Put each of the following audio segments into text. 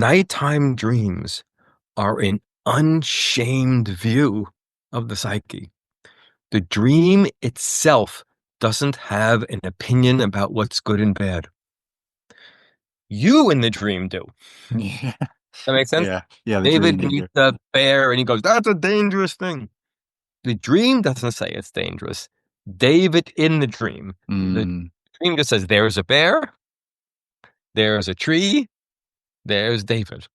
Nighttime dreams are an unshamed view of the psyche. The dream itself doesn't have an opinion about what's good and bad. You in the dream do. Yeah, That makes sense? yeah. The David dream meets ego. a bear and he goes, "That's a dangerous thing." The dream doesn't say it's dangerous. David in the the Mm, dream just says, "There's a bear, there's a tree, there's David."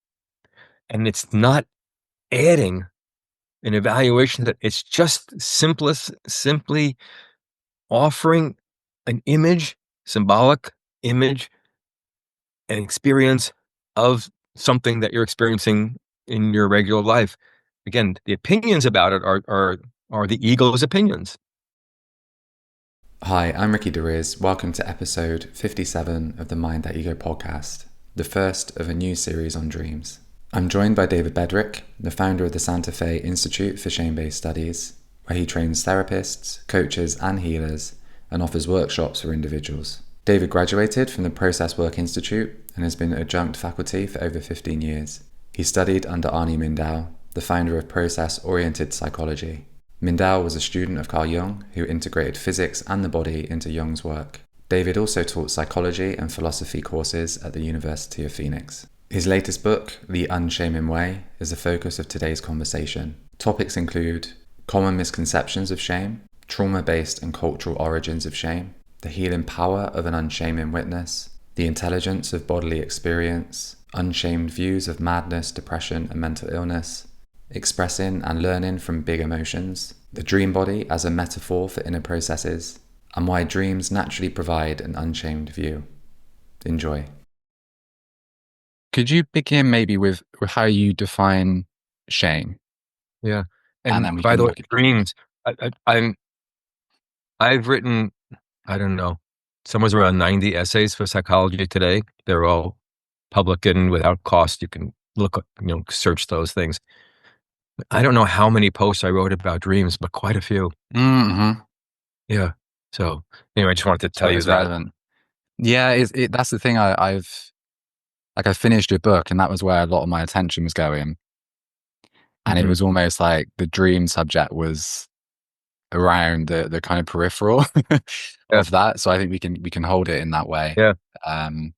And it's not adding an evaluation, that it's just simply offering an image, symbolic image, an experience of something that you're experiencing in your regular life. Again, the opinions about it are the ego's opinions. Hi, I'm Ricky DeRiz. Welcome to episode 57 of the MindThatEgo Podcast, the first of a new series on dreams. I'm joined by David Bedrick, the founder of the Santa Fe Institute for Shame-Based Studies, where he trains therapists, coaches, and healers, and offers workshops for individuals. David graduated from the Process Work Institute and has been adjunct faculty for over 15 years. He studied under Arny Mindell, the founder of process-oriented psychology. Mindell was a student of Carl Jung, who integrated physics and the body into Jung's work. David also taught psychology and philosophy courses at the University of Phoenix. His latest book, The Unshaming Way, is the focus of today's conversation. Topics include common misconceptions of shame, trauma-based and cultural origins of shame, the healing power of an unshaming witness, the intelligence of bodily experience, unshamed views of madness, depression, and mental illness, expressing and learning from big emotions, the dream body as a metaphor for inner processes, and why dreams naturally provide an unshamed view. Enjoy. could you begin maybe with how you define shame, Yeah. and And then we by can the way, look at dreams, I've written, I don't know, somewhere around 90 essays for Psychology Today. They're all public and without cost. You can look, search those things. I don't know how many posts I wrote about dreams, but quite a few. Mm-hmm. Yeah. So anyway, I just wanted to So tell you it's that. relevant. Yeah, that's the thing. I finished a book, and that was where a lot of my attention was going, and it Mhm. was almost like the dream subject was around the kind of peripheral Yeah. of that. So I think we can hold it in that way. Yeah. Um,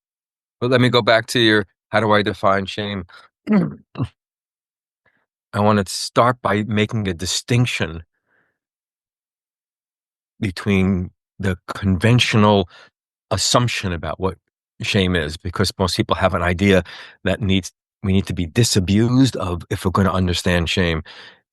But let me go back to your, how do I define shame? I want to start by making a distinction between the conventional assumption about what shame is, because most people have an idea that we need to be disabused of if we're going to understand shame.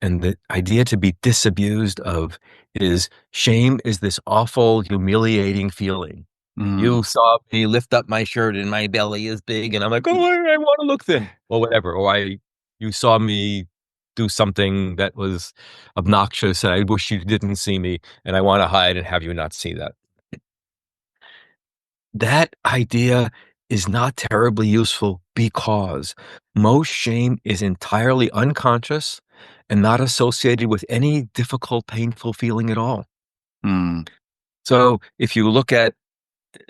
And the idea to be disabused of is, shame is this awful, humiliating feeling. mm, You saw me lift up my shirt and my belly is big, and I'm like, oh, I want to look thin, or whatever. You saw me do something that was obnoxious, and I wish you didn't see me, and I want to hide and have you not see that. That idea is not terribly useful, because most shame is entirely unconscious and not associated with any difficult, painful feeling at all. mm, So if you look at, I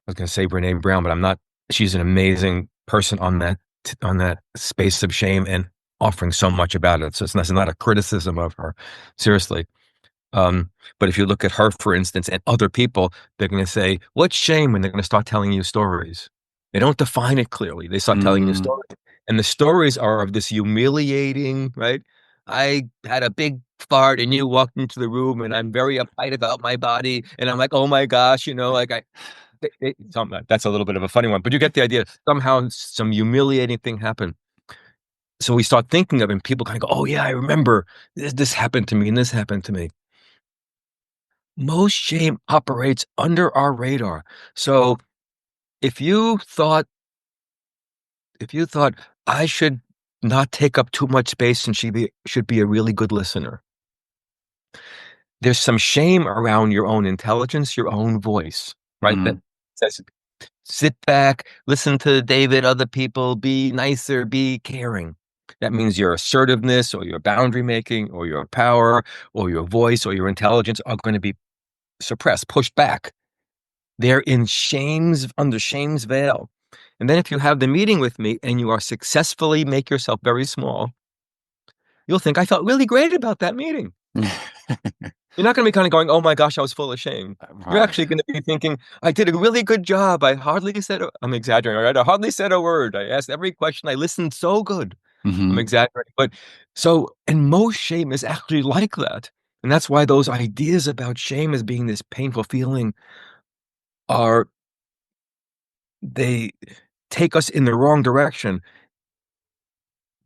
was going to say Brene Brown, but I'm not. She's an amazing person on that space of shame and offering so much about it. So it's not a criticism of her, seriously. But if you look at her, for instance, and other people, they're going to say, "What's shame?" when they're going to start telling you stories. They don't define it clearly. They start telling you mm. stories, and the stories are of this humiliating, right? I had a big fart, and you walked into the room, and I'm very uptight about my body, and I'm like, "Oh my gosh," like that's a little bit of a funny one, but you get the idea. Somehow, some humiliating thing happened. So we start thinking of it, and people kind of go, "Oh yeah, I remember this happened to me, and this happened to me." Most shame operates under our radar. So if you thought, I should not take up too much space and should be a really good listener, there's some shame around your own intelligence, your own voice, right? That Mm, says, sit back, listen to David, other people, be nicer, be caring. That means your assertiveness or your boundary making or your power or your voice or your intelligence are going to be suppressed, pushed back. They're under shame's veil. And then if you have the meeting with me and you are successfully make yourself very small, you'll think I felt really great about that meeting. You're not going to be kind of going, oh my gosh, I was full of shame. You're Right. actually going to be thinking, I did a really good job. I'm exaggerating, right? I hardly said a word. I asked every question. I listened so good. I'm exaggerating. But and most shame is actually like that. And that's why those ideas about shame as being this painful feeling they take us in the wrong direction.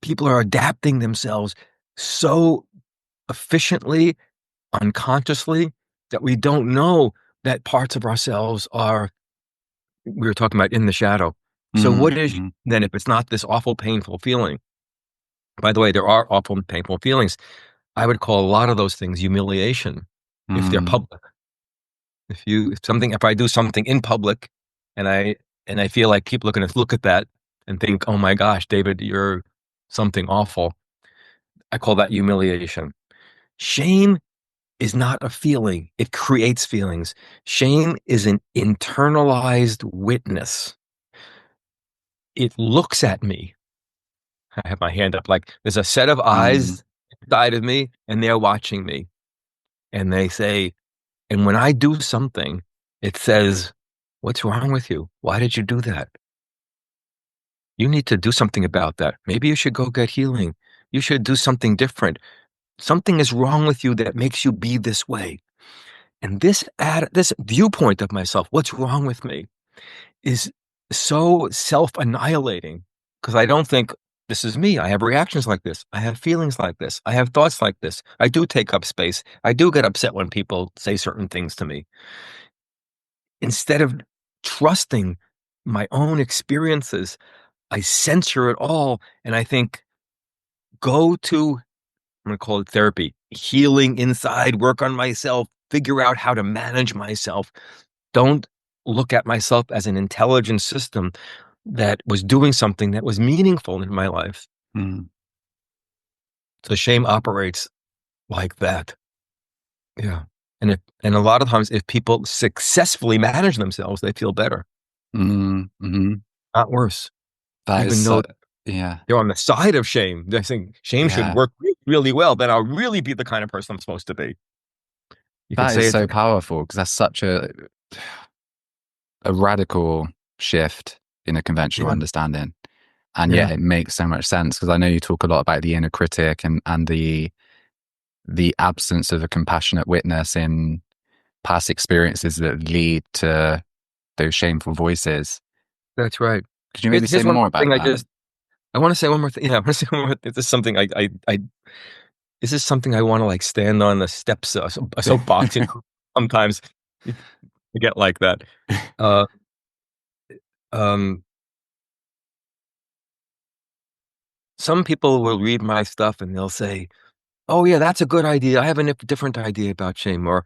People are adapting themselves so efficiently, unconsciously, that we don't know that parts of ourselves we were talking about in the shadow. So what is then if it's not this awful, painful feeling? By the way, there are awful and painful feelings. I would call a lot of those things humiliation if they're public. If I do something in public and I feel like people are going to look at that and think, oh my gosh, David, you're something awful. I call that humiliation. Shame is not a feeling. It creates feelings. Shame is an internalized witness. It looks at me. I have my hand up like there's a set of eyes inside of me and they're watching me. And they say, and when I do something, it says, what's wrong with you? Why did you do that? You need to do something about that. Maybe you should go get healing. You should do something different. Something is wrong with you that makes you be this way. And this viewpoint of myself, what's wrong with me, is so self-annihilating because I don't think this is me. I have reactions like this. I have feelings like this. I have thoughts like this. I do take up space. I do get upset when people say certain things to me. Instead of trusting my own experiences, I censor it all. And I think, I'm going to call it therapy, healing inside, work on myself, figure out how to manage myself. Don't look at myself as an intelligent system that was doing something that was meaningful in my life. So shame operates like that. Yeah. And a lot of times if people successfully manage themselves, they feel better. Not worse. That Even is though yeah. they're on the side of shame. They're saying shame should work really well. Then I'll really be the kind of person I'm supposed to be. That is so powerful because that's such a radical shift in a conventional understanding. And it makes so much sense because I know you talk a lot about the inner critic and the absence of a compassionate witness in past experiences that lead to those shameful voices. That's right. Could you maybe say more about that? I want to say one more thing. Yeah, I want to say one more thing. This is something this is something I want to like stand on the steps of a soapbox. Sometimes you get like that. Some people will read my stuff and they'll say, oh yeah, that's a good idea. I have a different idea about shame, or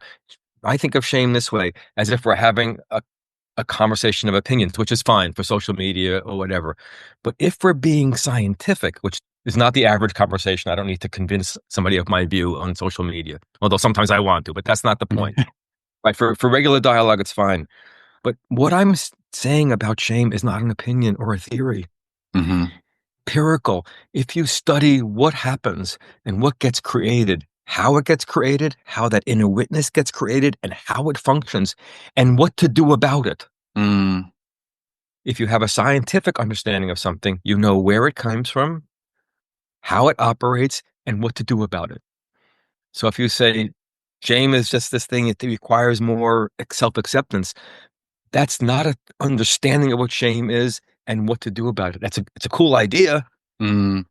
I think of shame this way, as if we're having a conversation of opinions, which is fine for social media or whatever. But if we're being scientific, which is not the average conversation, I don't need to convince somebody of my view on social media, although sometimes I want to, but that's not the point. Right? For regular dialogue, it's fine. But what I'm saying about shame is not an opinion or a theory. Empirical. If you study what happens and what gets created, how it gets created, how that inner witness gets created, and how it functions, and what to do about it. If you have a scientific understanding of something, you know where it comes from, how it operates, and what to do about it. So if you say, shame is just this thing, it requires more self-acceptance, that's not an understanding of what shame is and what to do about it. It's a cool idea, but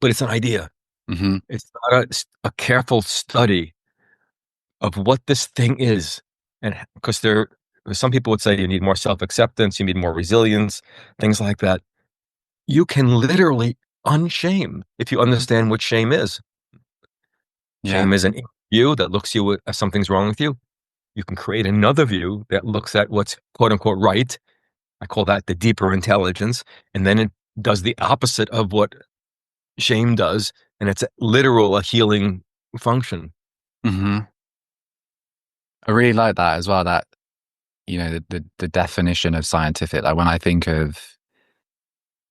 it's an idea. It's not a careful study of what this thing is. And because some people would say you need more self-acceptance, you need more resilience, things like that. You can literally unshame if you understand what shame is. Shame is an view that looks you as something's wrong with you. You can create another view that looks at what's quote unquote right. I call that the deeper intelligence. And then it does the opposite of what shame does. And it's a healing function. I really like that as well. That, the definition of scientific, like when I think of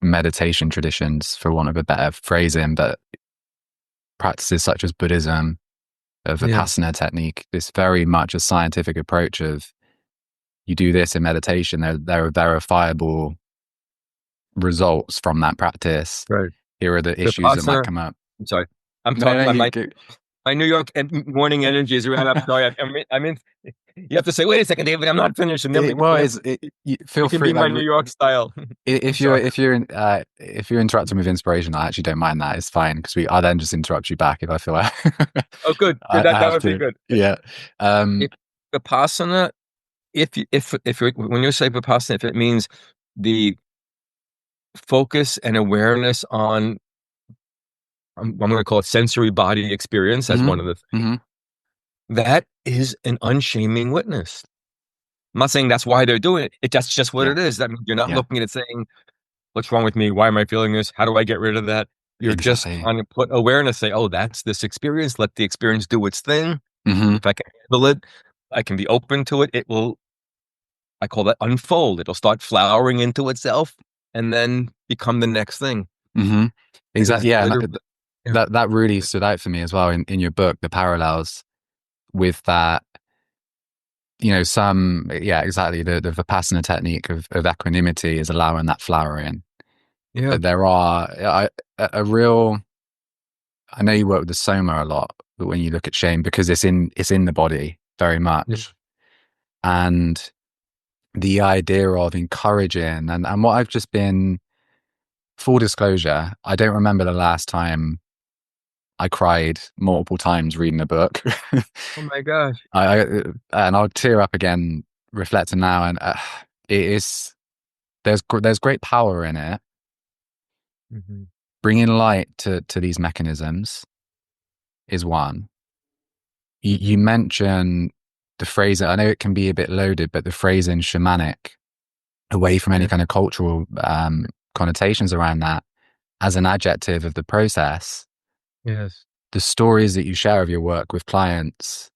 meditation traditions, for want of a better phrasing, but practices such as Buddhism, of Vipassana technique, this very much a scientific approach of, you do this in meditation, there are verifiable results from that practice. Right. Here are the issues that might come up. I'm sorry. I'm talking about my New York morning energy is around. I'm sorry. I'm in. You have to say, wait a second, David, I'm not finished. And then feel can free. Be my New York style. If you're interrupting with inspiration, I actually don't mind that. It's fine, because I'll then just interrupt you back if I feel like. Oh, good. That would be good. Yeah. If Vipassana, when you say Vipassana, if it means the focus and awareness on, I'm going to call it sensory body experience as one of the things. That is an unshaming witness. I'm not saying that's why they're doing it. That's just what it is. That means you're not looking at it saying, what's wrong with me? Why am I feeling this? How do I get rid of that? You're just trying to put awareness, say, oh, that's this experience. Let the experience do its thing. If I can handle it, I can be open to it. It will, I call that unfold. It'll start flowering into itself and then become the next thing. Exactly. Yeah. That really stood out for me as well in your book, the parallels with that, exactly. The Vipassana technique of equanimity is allowing that flowering. Yeah. But there are a real, I know you work with the soma a lot, but when you look at shame, because it's in the body very much. And the idea of encouraging and what I've just been, full disclosure, I don't remember the last time I cried multiple times reading a book. Oh my gosh. And I'll tear up again reflecting now, and there's great power in it. Bringing light to these mechanisms is one. You mention the phrase, I know it can be a bit loaded, but the phrase in shamanic, away from any kind of cultural connotations around that, as an adjective of the process. Yes. The stories that you share of your work with clients,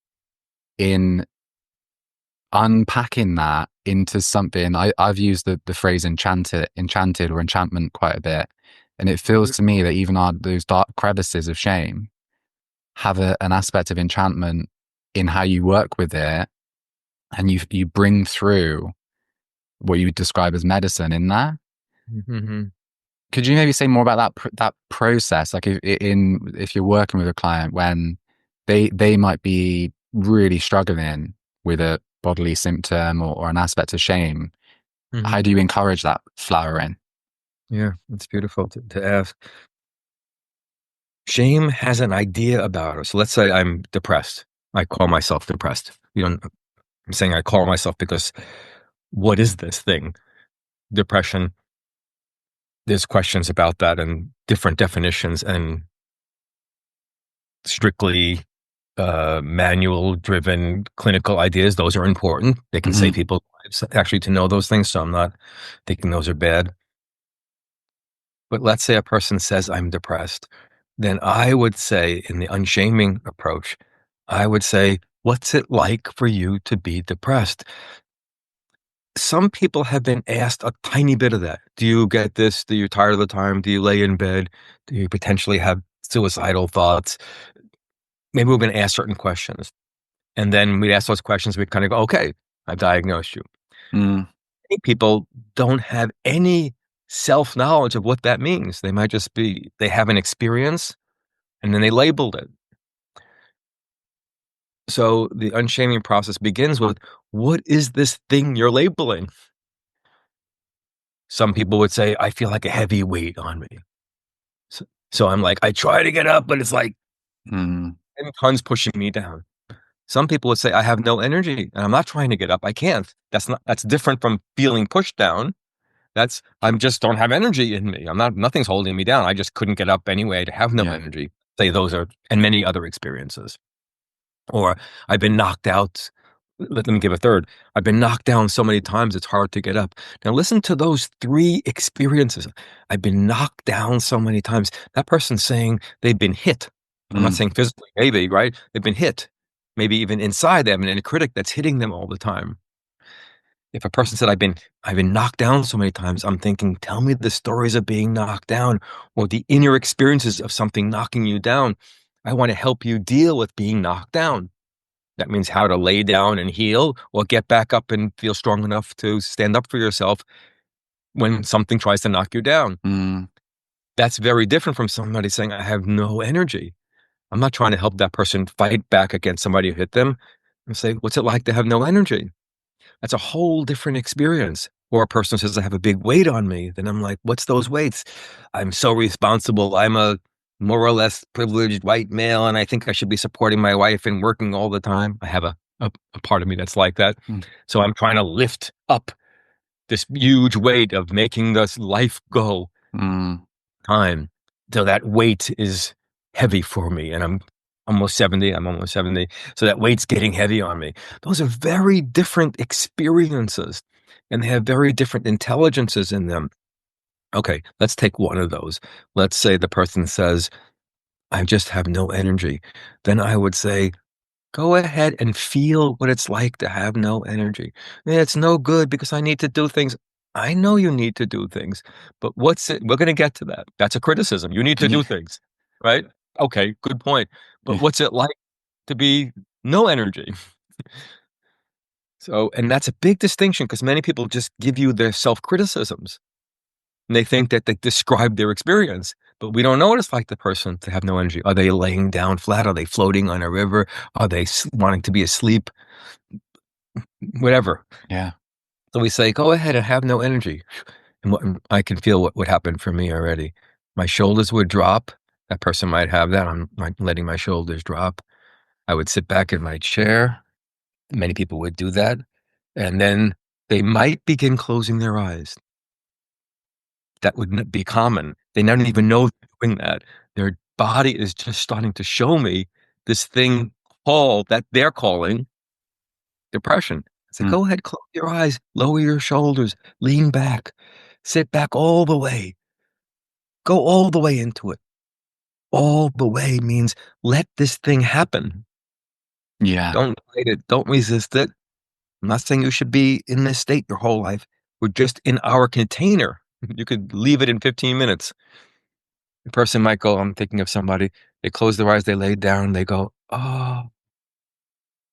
in unpacking that into something, I've used the phrase enchanted or enchantment quite a bit. And it feels to me that even those dark crevices of shame have an aspect of enchantment in how you work with it. And you bring through what you would describe as medicine in that. Could you maybe say more about that process? Like if you're working with a client when they might be really struggling with a bodily symptom or an aspect of shame, how do you encourage that flowering? Yeah, it's beautiful to ask. Shame has an idea about us. So let's say I'm depressed. I call myself depressed. I'm saying I call myself because what is this thing? Depression. There's questions about that and different definitions, and strictly manual-driven clinical ideas. Those are important. They can save people's lives, actually, to know those things. So I'm not thinking those are bad. But let's say a person says, I'm depressed. Then I would say, in the unshaming approach, I would say, what's it like for you to be depressed? Some people have been asked a tiny bit of that. Do you get this? Do you tired of the time? Do you lay in bed? Do you potentially have suicidal thoughts? Maybe we've been asked certain questions. And then we ask those questions, we kind of go, okay, I've diagnosed you. Many people don't have any self-knowledge of what that means. They might just they have an experience and then they labeled it. So the unshaming process begins with, what is this thing you're labeling? Some people would say, I feel like a heavy weight on me. So I'm like, I try to get up, but it's like 10 tons pushing me down. Some people would say, I have no energy and I'm not trying to get up. I can't. That's different from feeling pushed down. I'm just don't have energy in me. Nothing's holding me down. I just couldn't get up anyway to have no energy. Say those are, and many other experiences. Or I've been knocked out. Let me give a third. I've been knocked down so many times, it's hard to get up. Now listen to those three experiences. I've been knocked down so many times. That person's saying they've been hit. I'm not saying physically, maybe, right? They've been hit. Maybe even inside them, and a critic that's hitting them all the time. If a person said, I've been knocked down so many times, I'm thinking, tell me the stories of being knocked down or the inner experiences of something knocking you down. I want to help you deal with being knocked down. That means how to lay down and heal or get back up and feel strong enough to stand up for yourself when something tries to knock you down. That's very different from somebody saying, I have no energy. I'm not trying to help that person fight back against somebody who hit them. And say, what's it like to have no energy? That's a whole different experience. Or a person says, I have a big weight on me. Then I'm like, what's those weights? I'm so responsible. I'm a more or less privileged white male, and I think I should be supporting my wife and working all the time. I have a part of me that's like that. So I'm trying to lift up this huge weight of making this life go time. So that weight is heavy for me, and I'm almost 70. So that weight's getting heavy on me. Those are very different experiences, and they have very different intelligences in them. Okay, let's take one of those. Let's say the person says, I just have no energy. Then I would say, go ahead and feel what it's like to have no energy. It's no good because I need to do things. I know you need to do things, but what's it? We're going to get to that. That's a criticism. You need to do things, right? Okay, good point. But what's it like to be no energy? So, and that's a big distinction because many people just give you their self-criticisms and they think that they describe their experience, but we don't know what it's like the person to have no energy. Are they laying down flat? Are they floating on a river? Are they wanting to be asleep? Whatever. Yeah. So we say, go ahead and have no energy. And I can feel what would happen for me already. My shoulders would drop. That person might have that. I'm letting my shoulders drop. I would sit back in my chair. Many people would do that. And then they might begin closing their eyes. That would be common. They don't even know they're doing that. Their body is just starting to show me this thing that they're calling depression. So go ahead, close your eyes, lower your shoulders, lean back, sit back all the way. Go all the way into it. All the way means let this thing happen. Yeah. Don't fight it. Don't resist it. I'm not saying you should be in this state your whole life. We're just in our container. You could leave it in 15 minutes. The person might go, I'm thinking of somebody. They close their eyes, they lay down, they go, oh.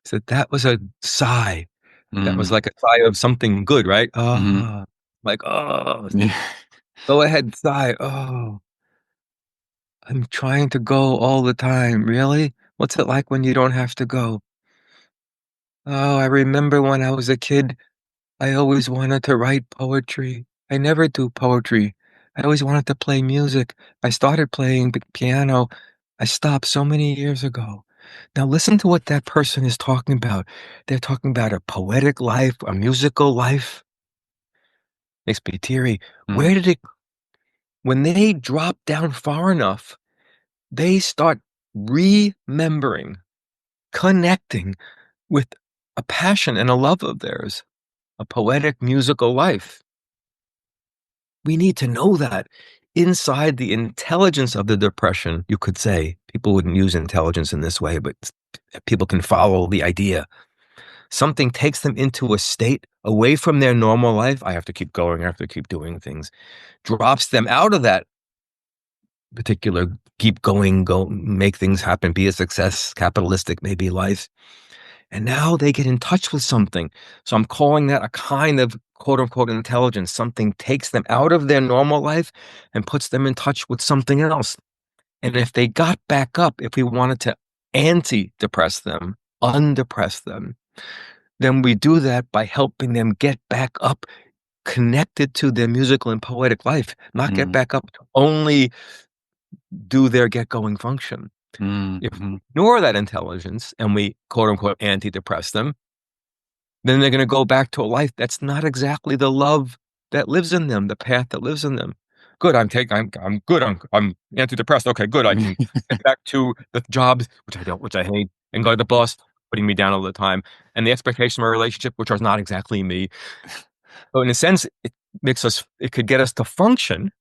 So that was a sigh. That was like a sigh of something good, right? Oh, like, oh, go ahead, sigh. Oh, I'm trying to go all the time. Really? What's it like when you don't have to go? Oh, I remember when I was a kid, I always wanted to write poetry. I never do poetry. I always wanted to play music. I started playing piano. I stopped so many years ago. Now listen to what that person is talking about. They're talking about a poetic life, a musical life. Makes me teary. Where did it, when they drop down far enough, they start remembering, connecting with a passion and a love of theirs, a poetic musical life. We need to know that inside the intelligence of the depression, you could say, people wouldn't use intelligence in this way, but people can follow the idea. Something takes them into a state away from their normal life. I have to keep going. I have to keep doing things. Drops them out of that particular keep going, go make things happen, be a success, capitalistic maybe life. And now they get in touch with something. So I'm calling that a kind of quote unquote intelligence. Something takes them out of their normal life and puts them in touch with something else. And if they got back up, if we wanted to anti-depress them, undepress them, then we do that by helping them get back up, connected to their musical and poetic life, not get back up to only do their get-going function. If we ignore that intelligence and we quote unquote anti-depress them, then they're going to go back to a life that's not exactly the love that lives in them, the path that lives in them. Good, I'm good. I'm anti-depressed. Okay, good. I can get back to the jobs which I hate, and go to the boss putting me down all the time, and the expectation of a relationship which are not exactly me. So in a sense, it could get us to function.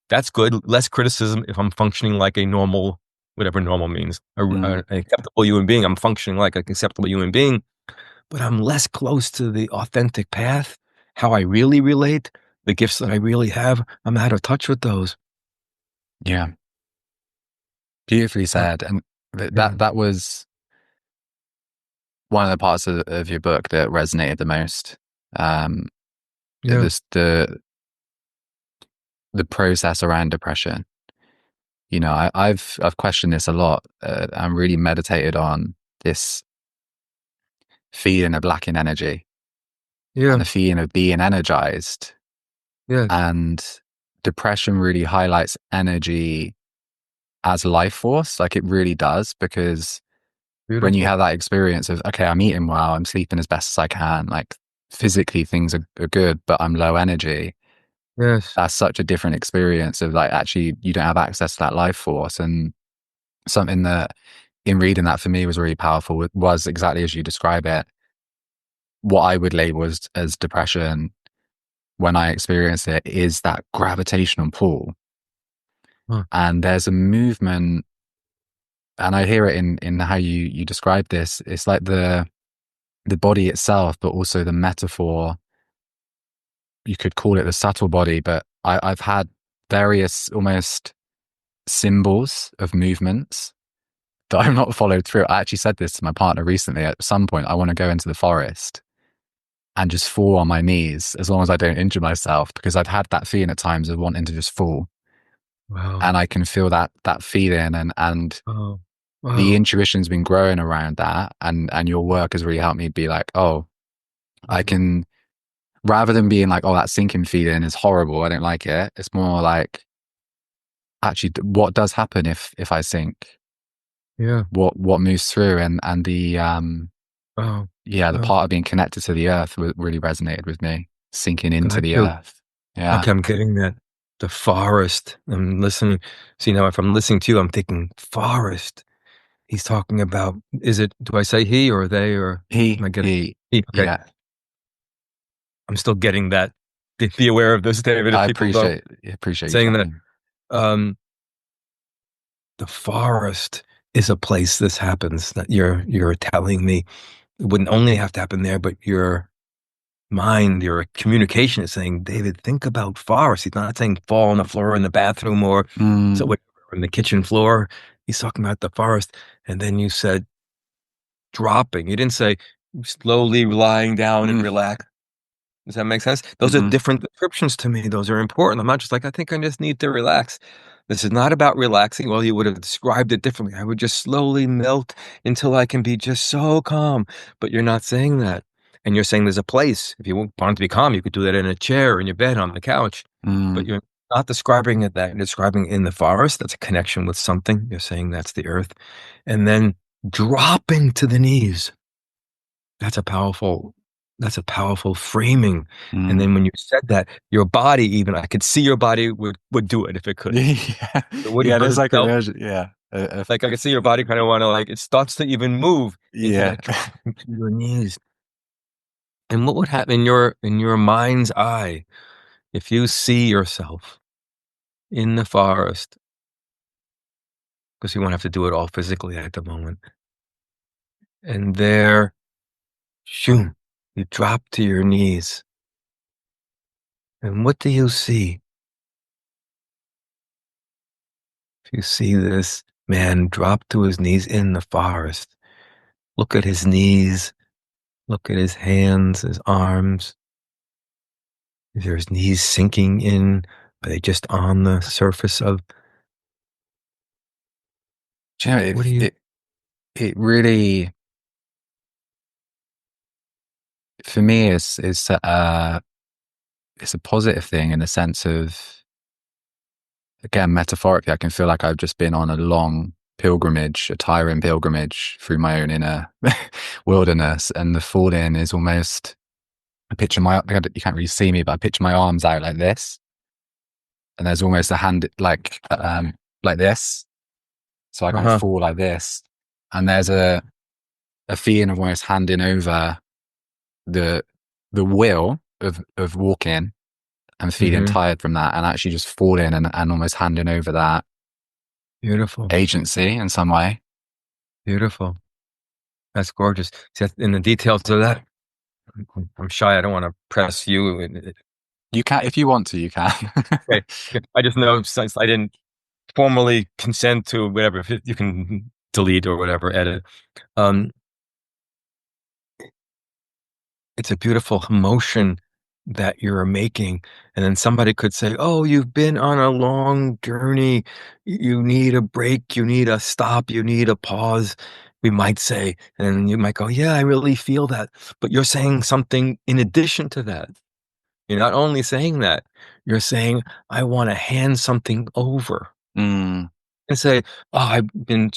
That's good. Less criticism if I'm functioning like a normal, whatever normal means, an acceptable human being. I'm functioning like an acceptable human being. but I'm less close to the authentic path, how I really relate, the gifts that I really have. I'm out of touch with those. Yeah. Beautifully Uh, said. And yeah. that was one of the parts of your book that resonated the most. Yeah. The process around depression. You know, I've questioned this a lot. I'm really meditated on this feeling of lacking energy Yeah. and the feeling of being energized. Yes. And depression really highlights energy as life force. Like it really does, because when you Beautiful. have that experience of, okay, I'm eating well, I'm sleeping as best as I can, like physically things are good, but I'm low energy. Yes. That's such a different experience of like, actually, you don't have access to that life force. And something that in reading that for me was really powerful was exactly as you describe it. What I would label as depression when I experience it is that gravitational pull. Huh. And there's a movement, and I hear it in how you describe this. It's like the body itself, but also the metaphor. You could call it the subtle body, but I've had various almost symbols of movements that I've not followed through. I actually said this to my partner recently. At some point, I want to go into the forest and just fall on my knees as long as I don't injure myself, because I've had that feeling at times of wanting to just fall. Wow. And I can feel that feeling, and Oh. the Wow. intuition's been growing around that, and your work has really helped me be like, oh, I can, rather than being like, oh, that sinking feeling is horrible, I don't like it. It's more like, actually, what does happen if I sink? Yeah. What moves through, and the Wow. yeah, the Wow. part of being connected to the earth really resonated with me, sinking into Got the you. earth. Yeah. Okay, I'm getting that. The forest. I'm listening. See, now if I'm listening to you, I'm thinking forest. He's talking about, do I say he or they, or am I getting he? Okay. Yeah. I'm still getting that. Be aware of this, David, if I people don't appreciate you saying that. sharing. Um, the forest is a place this happens that you're telling me. It wouldn't only have to happen there, but your mind, your communication is saying, David, think about forest. He's not saying fall on the floor in the bathroom or so Mm, whatever, on the kitchen floor. He's talking about the forest. And then you said dropping. You didn't say slowly lying down and mm, relax. Does that make sense? Those are mm, different descriptions to me. Those are important. I'm not just like, I think I just need to relax. This is not about relaxing. Well, you would have described it differently. I would just slowly melt until I can be just so calm. But you're not saying that. And you're saying there's a place. If you want to be calm, you could do that in a chair, in your bed, on the couch. But mm, you're not describing it that. You're describing in the forest. That's a connection with something. You're saying that's the earth. And then dropping to the knees. That's a powerful framing. And mm. then when you said that, your body even, I could see your body would do it if it could. Yeah. It wouldn't Yeah, hurt there's like a itself. version. Yeah. Like I could see your body kind of want to like, it starts to even move into Yeah. that dropping to your knees. And what would happen in your mind's eye if you see yourself in the forest? Because you won't have to do it all physically at the moment. And there, shoom, you drop to your knees. And what do you see? You see this man drop to his knees in the forest. Look at his knees. Look at his hands, his arms. Is his knees sinking in? Are they just on the surface of? Do you know, What do you? it really, for me, it's a positive thing in the sense of, again, metaphorically, I can feel like I've just been on a long pilgrimage, a tiring pilgrimage through my own inner wilderness. And the falling is almost, I picture you can't really see me, but I picture my arms out like this. And there's almost a hand like this. So I kind of Uh-huh. fall like this. And there's a feeling of almost handing over the will of walking and feeling Mm-hmm. tired from that, and actually just falling and almost handing over that Beautiful. agency in some way. Beautiful. That's gorgeous. See, in the details of that, I'm shy. I don't want to press you. You can, if you want to, you can. Okay. I just know since I didn't formally consent to whatever, you can delete or whatever, edit. It's a beautiful emotion that you're making. And then somebody could say, oh, you've been on a long journey. You need a break. You need a stop. You need a pause. We might say, and you might go, yeah, I really feel that. But you're saying something in addition to that. You're not only saying that, you're saying, I want to hand something over. Mm. And say, oh, I've been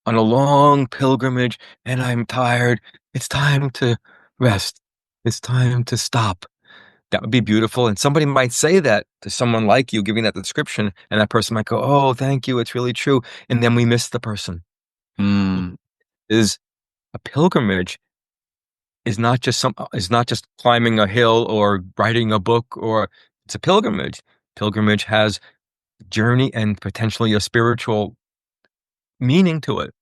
on a long pilgrimage and I'm tired. It's time to rest. It's time to stop. That would be beautiful. And somebody might say that to someone like you, giving that description, and that person might go, oh, thank you. It's really true. And then we miss the person. Mm. Is a pilgrimage is not just climbing a hill or writing a book, or it's a pilgrimage. Pilgrimage has journey and potentially a spiritual meaning to it.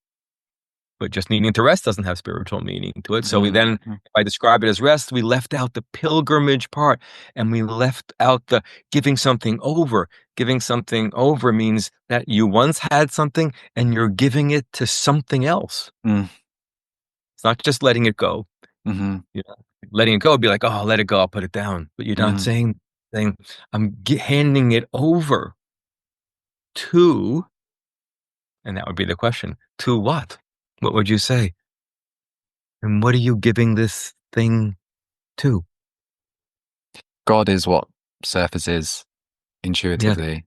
But just needing to rest doesn't have spiritual meaning to it. So we then, if I describe it as rest, we left out the pilgrimage part, and we left out the giving something over. Giving something over means that you once had something and you're giving it to something else. Mm. It's not just letting it go. Mm-hmm. You know, letting it go would be like, oh, I'll let it go, I'll put it down. But you're not saying, I'm handing it over to, and that would be the question, to what? What would you say? And what are you giving this thing to? God is what surfaces intuitively. Yeah,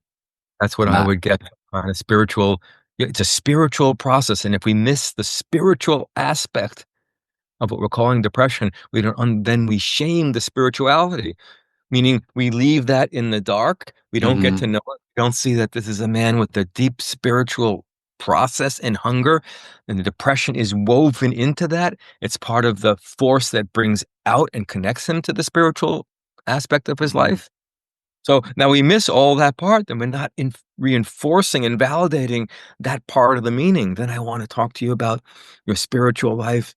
that's what I would get on a spiritual. It's a spiritual process, and if we miss the spiritual aspect of what we're calling depression, we don't. Then we shame the spirituality, meaning we leave that in the dark. We don't get to know it. We don't see that this is a man with a deep spiritual process and hunger, and the depression is woven into that. It's part of the force that brings out and connects him to the spiritual aspect of his life. So now we miss all that part, then we're not reinforcing and validating that part of the meaning. Then I want to talk to you about your spiritual life,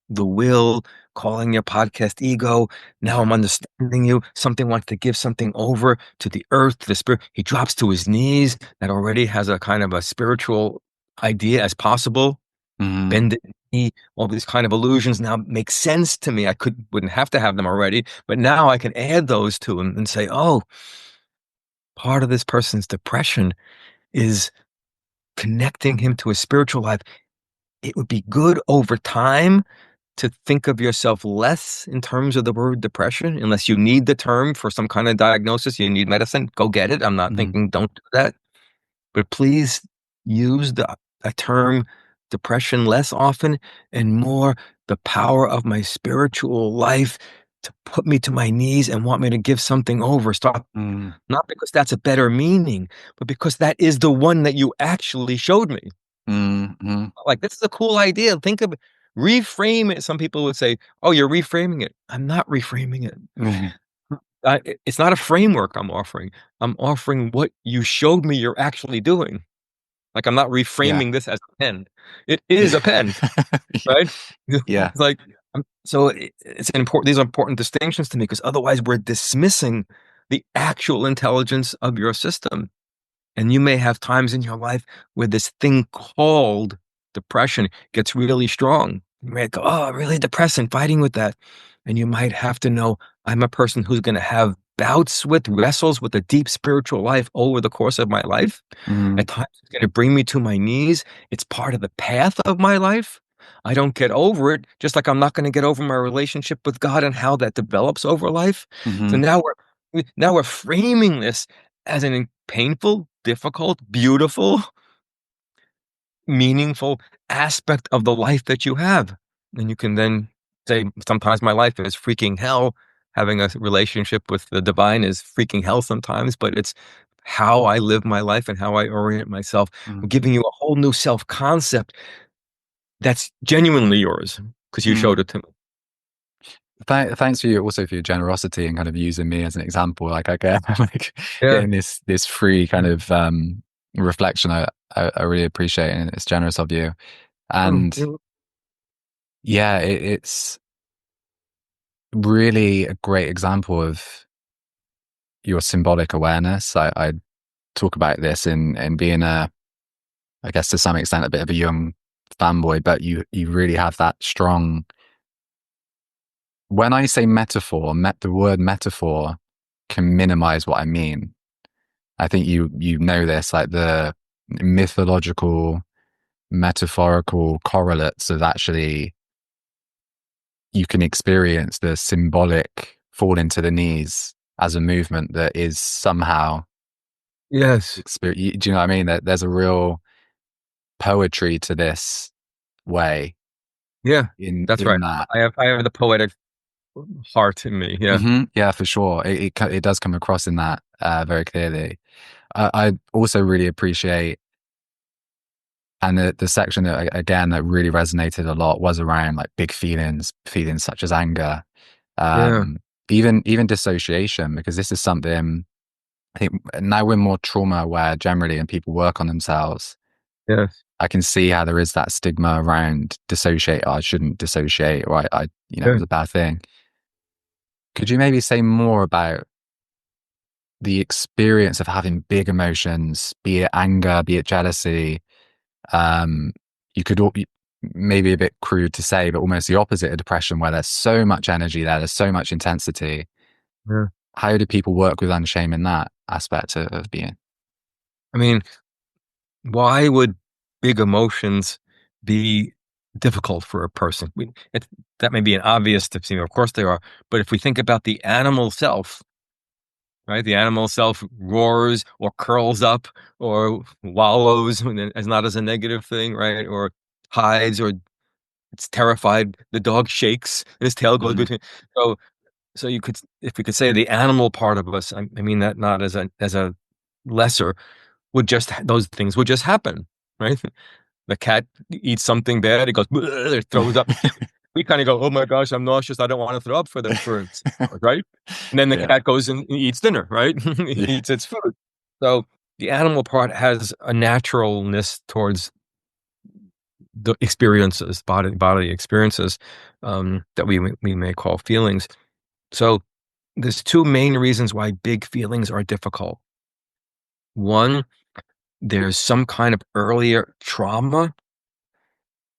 the will, calling your podcast ego. Now I'm understanding you. Something wants to give something over to the earth, to the spirit. He drops to his knees. That already has a kind of a spiritual idea as possible. Bend the knee, all these kind of illusions now make sense to me. Wouldn't have to have them already, but now I can add those to them and say, oh, part of this person's depression is connecting him to a spiritual life. It would be good over time to think of yourself less in terms of the word depression, unless you need the term for some kind of diagnosis, you need medicine, go get it. I'm not thinking don't do that. But please use the term depression less often and more the power of my spiritual life to put me to my knees and want me to give something over. Stop. Not because that's a better meaning, but because that is the one that you actually showed me. Like, this is a cool idea. Think of it. Reframe it. Some people would say, oh, you're reframing it. I'm not reframing it. It's not a framework I'm offering. I'm offering what you showed me you're actually doing. Like, I'm not reframing this as a pen. It is a pen, right? Yeah. It's like, so it's important. These are important distinctions to me, because otherwise we're dismissing the actual intelligence of your system. And you may have times in your life where this thing called depression gets really strong. You might go, oh, really depressing, fighting with that. And you might have to know, I'm a person who's going to have wrestles with a deep spiritual life over the course of my life. At times, it's going to bring me to my knees. It's part of the path of my life. I don't get over it, just like I'm not going to get over my relationship with God and how that develops over life. So now we're framing this as an painful, difficult, beautiful, meaningful aspect of the life that you have. And you can then say, sometimes my life is freaking hell. Having a relationship with the divine is freaking hell sometimes, but it's how I live my life and how I orient myself. I'm giving you a whole new self-concept that's genuinely yours because you showed it to me. Thanks for your generosity and kind of using me as an example. Like, I get getting this free kind of reflection. I really appreciate it, and it's generous of you. And Yeah, it's really a great example of your symbolic awareness. I talk about this in being I guess to some extent, a bit of a Jung fanboy, but you really have that strong. When I say metaphor, the word metaphor can minimize what I mean. I think you know this, like the mythological, metaphorical correlates of actually you can experience the symbolic falling to the knees as a movement that is somehow Yes. do you know what I mean? That there's a real poetry to this way Yeah, in that's right. that. I have the poetic heart in me. Yeah. Yeah, for sure. It does come across in that very clearly. I also really appreciate, and the section that again that really resonated a lot was around like big feelings such as anger, Yeah. even dissociation, because this is something I think now we're more trauma aware generally, and people work on themselves. Yes. I can see how there is that stigma around dissociate. Oh, I shouldn't dissociate, or I it Yeah. was a bad thing. Could you maybe say more about the experience of having big emotions, be it anger, be it jealousy? You could maybe a bit crude to say, but almost the opposite of depression, where there's so much energy there's so much intensity. Yeah. How do people work with unshaming that aspect of being? I mean, why would big emotions be difficult for a person? That may be an obvious to see. Of course they are. But if we think about the animal self, right? The animal self roars or curls up or wallows as not as a negative thing, right? Or hides or it's terrified. The dog shakes and his tail goes Mm-hmm. between. So, so you could, if we could say the animal part of us, I mean that not as a lesser, would just those things would just happen, right? The cat eats something bad, it goes, "Bleh," it throws up. We kind of go, oh my gosh, I'm nauseous. I don't want to throw up for 6 hours, right? And then the Yeah. cat goes and eats dinner, right? It Yeah. eats its food. So the animal part has a naturalness towards the experiences, bodily experiences, that we may call feelings. So there's two main reasons why big feelings are difficult. One, there's some kind of earlier trauma,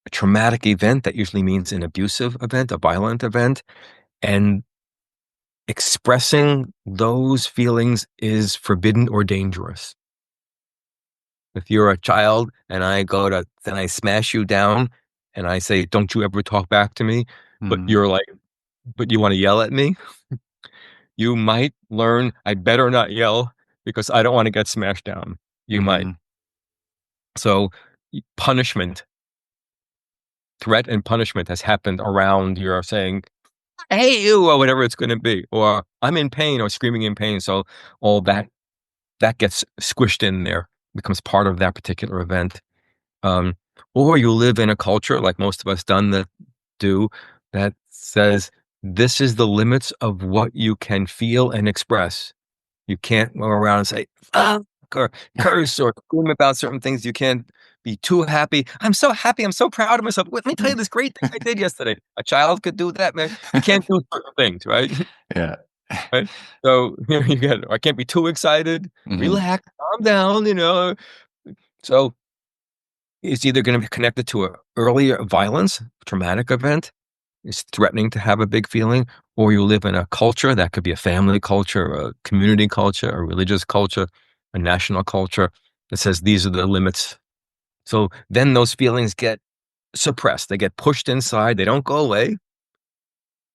a traumatic event that usually means an abusive event, a violent event, and expressing those feelings is forbidden or dangerous. If you're a child and then I smash you down and I say, don't you ever talk back to me, but Mm-hmm. you're like, but you want to yell at me, you might learn, I better not yell because I don't want to get smashed down. You might. Mm-hmm. So punishment, threat and punishment has happened around your saying, I hate you, or whatever it's going to be, or I'm in pain, or screaming in pain. So all that gets squished in there, becomes part of that particular event. Um, or you live in a culture like most of us do that says this is the limits of what you can feel and express. You can't go around and say fuck or curse or scream about certain things. You can't be too happy. I'm so happy. I'm so proud of myself. Let me tell you this great thing I did yesterday. A child could do that, man. You can't do certain things, right? Yeah. Right. So you get. I can't be too excited. Mm-hmm. Relax, calm down. So it's either going to be connected to a earlier violence, traumatic event. It's threatening to have a big feeling, or you live in a culture that could be a family culture, a community culture, a religious culture, a national culture that says these are the limits. So then those feelings get suppressed. They get pushed inside. They don't go away.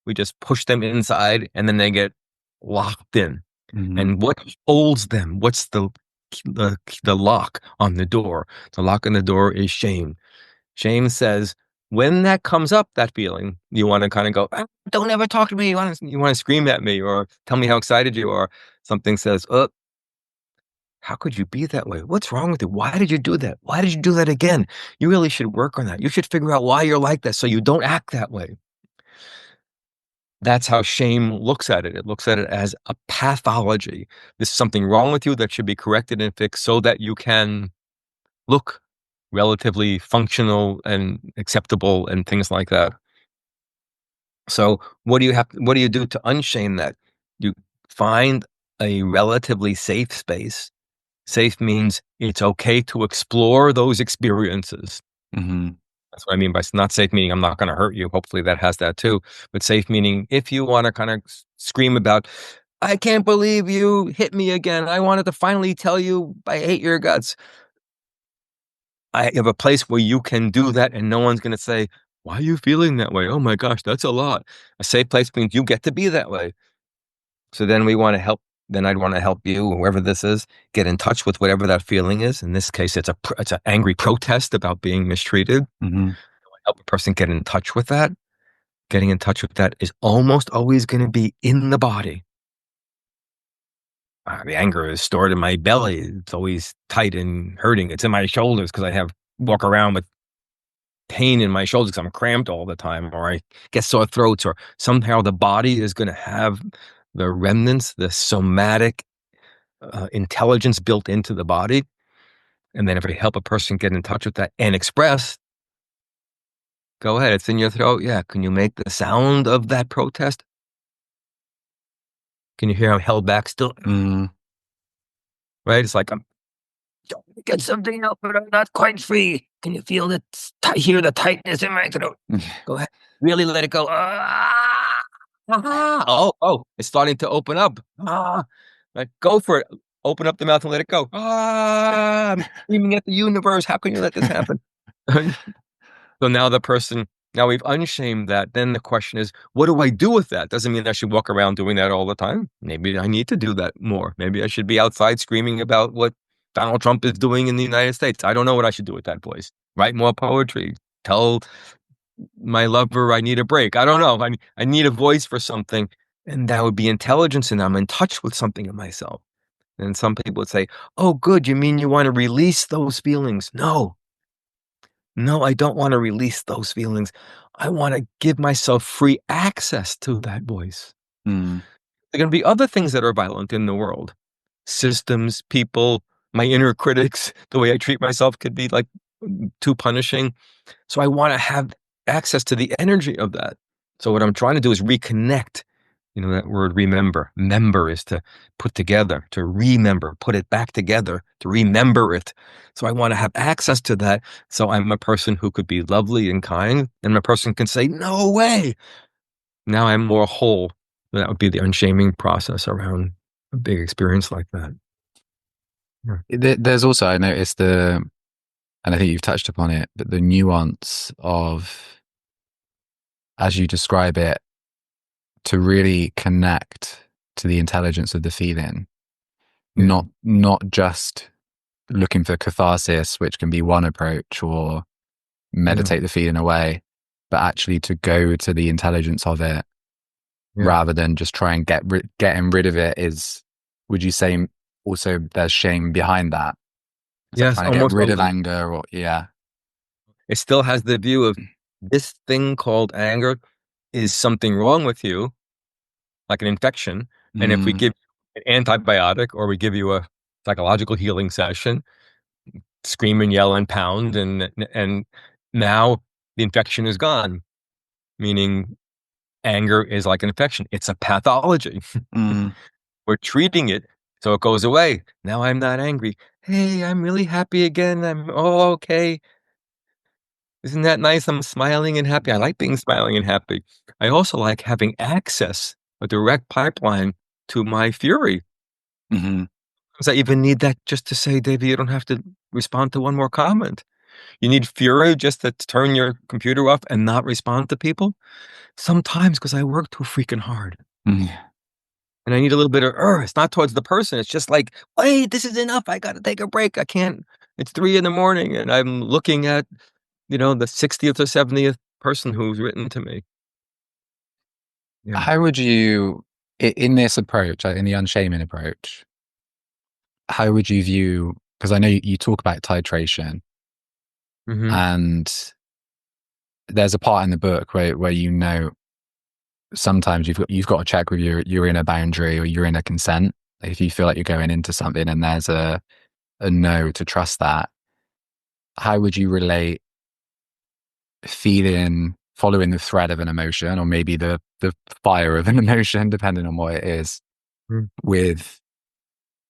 We just push them inside and then they get locked in. Mm-hmm. And what holds them? What's the lock on the door? The lock on the door is shame. Shame says, when that comes up, that feeling, you want to kind of go, "Ah, don't ever talk to me. You want to scream at me or tell me how excited you are. Something says, oh, how could you be that way? What's wrong with you? Why did you do that? Why did you do that again? You really should work on that. You should figure out why you're like that so you don't act that way. That's how shame looks at it. It looks at it as a pathology. There's something wrong with you that should be corrected and fixed so that you can look relatively functional and acceptable and things like that. So what do you do to unshame that? You find a relatively safe space. Safe means it's okay to explore those experiences. Mm-hmm. That's what I mean by not safe meaning I'm not going to hurt you. Hopefully that has that too. But safe meaning if you want to kind of scream about, I can't believe you hit me again. I wanted to finally tell you I hate your guts. I have a place where you can do that and no one's going to say, why are you feeling that way? Oh my gosh, that's a lot. A safe place means you get to be that way. So then we want to help. Then I'd want to help you, whoever this is, get in touch with whatever that feeling is. In this case, it's an angry protest about being mistreated. Mm-hmm. Help a person get in touch with that. Getting in touch with that is almost always going to be in the body. The anger is stored in my belly. It's always tight and hurting. It's in my shoulders because I walk around with pain in my shoulders because I'm cramped all the time, or I get sore throats, or somehow the body is going to have the remnants, the somatic intelligence built into the body. And then if I help a person get in touch with that and express, go ahead, it's in your throat. Yeah. Can you make the sound of that protest? Can you hear I'm held back still? Mm-hmm. Right? It's like I'm trying to get something out, but I'm not quite free. Can you feel it? Hear the tightness in my throat? Go ahead. Really let it go. Oh, it's starting to open up. Right, go for it. Open up the mouth and let it go. I'm screaming at the universe. How can you let this happen? So now we've unshamed that. Then the question is, what do I do with that? Doesn't mean I should walk around doing that all the time. Maybe I need to do that more. Maybe I should be outside screaming about what Donald Trump is doing in the United States. I don't know what I should do with that voice. Write more poetry. Tell my lover I need a break. I don't know. I need a voice for something. And that would be intelligence, and I'm in touch with something in myself. And some people would say, oh, good. You mean you want to release those feelings? No, I don't want to release those feelings. I want to give myself free access to that voice. Mm. There are going to be other things that are violent in the world. Systems, people, my inner critics, the way I treat myself could be like too punishing. So I want to have access to the energy of that. So what I'm trying to do is reconnect. You know, that word remember. Member is to put together, to remember, put it back together, to remember it. So I want to have access to that. So I'm a person who could be lovely and kind, and a person can say, no way. Now I'm more whole. That would be the unshaming process around a big experience like that. Yeah. There's also, I noticed and I think you've touched upon it, but the nuance of, as you describe it, to really connect to the intelligence of the feeling, not just looking for catharsis, which can be one approach, or meditate the feeling away, but actually to go to the intelligence of it rather than just try and getting rid of it. Would you say also there's shame behind that? Yes, trying to get rid of anger, or it still has the view of this thing called anger is something wrong with you, like an infection. And if we give an antibiotic or we give you a psychological healing session, scream and yell and pound, and now the infection is gone, meaning anger is like an infection. It's a pathology. We're treating it so it goes away. Now I'm not angry. Hey, I'm really happy again. I'm okay. Isn't that nice? I'm smiling and happy. I like being smiling and happy. I also like having access, a direct pipeline to my fury. Because I even need that just to say, David, you don't have to respond to one more comment. You need fury just to turn your computer off and not respond to people? Sometimes, because I work too freaking hard. And I need a little bit of, it's not towards the person. It's just like, wait, this is enough. I got to take a break. I can't. It's 3 a.m. and I'm looking at, the 60th or 70th person who's written to me. Yeah. How would you, in this approach, in the unshaming approach, how would you view, because I know you talk about titration, and there's a part in the book where sometimes you've got to check with your inner boundary or your inner consent. Like if you feel like you're going into something and there's a no, to trust that. How would you relate feeling following the thread of an emotion, or maybe the fire of an emotion, depending on what it is, with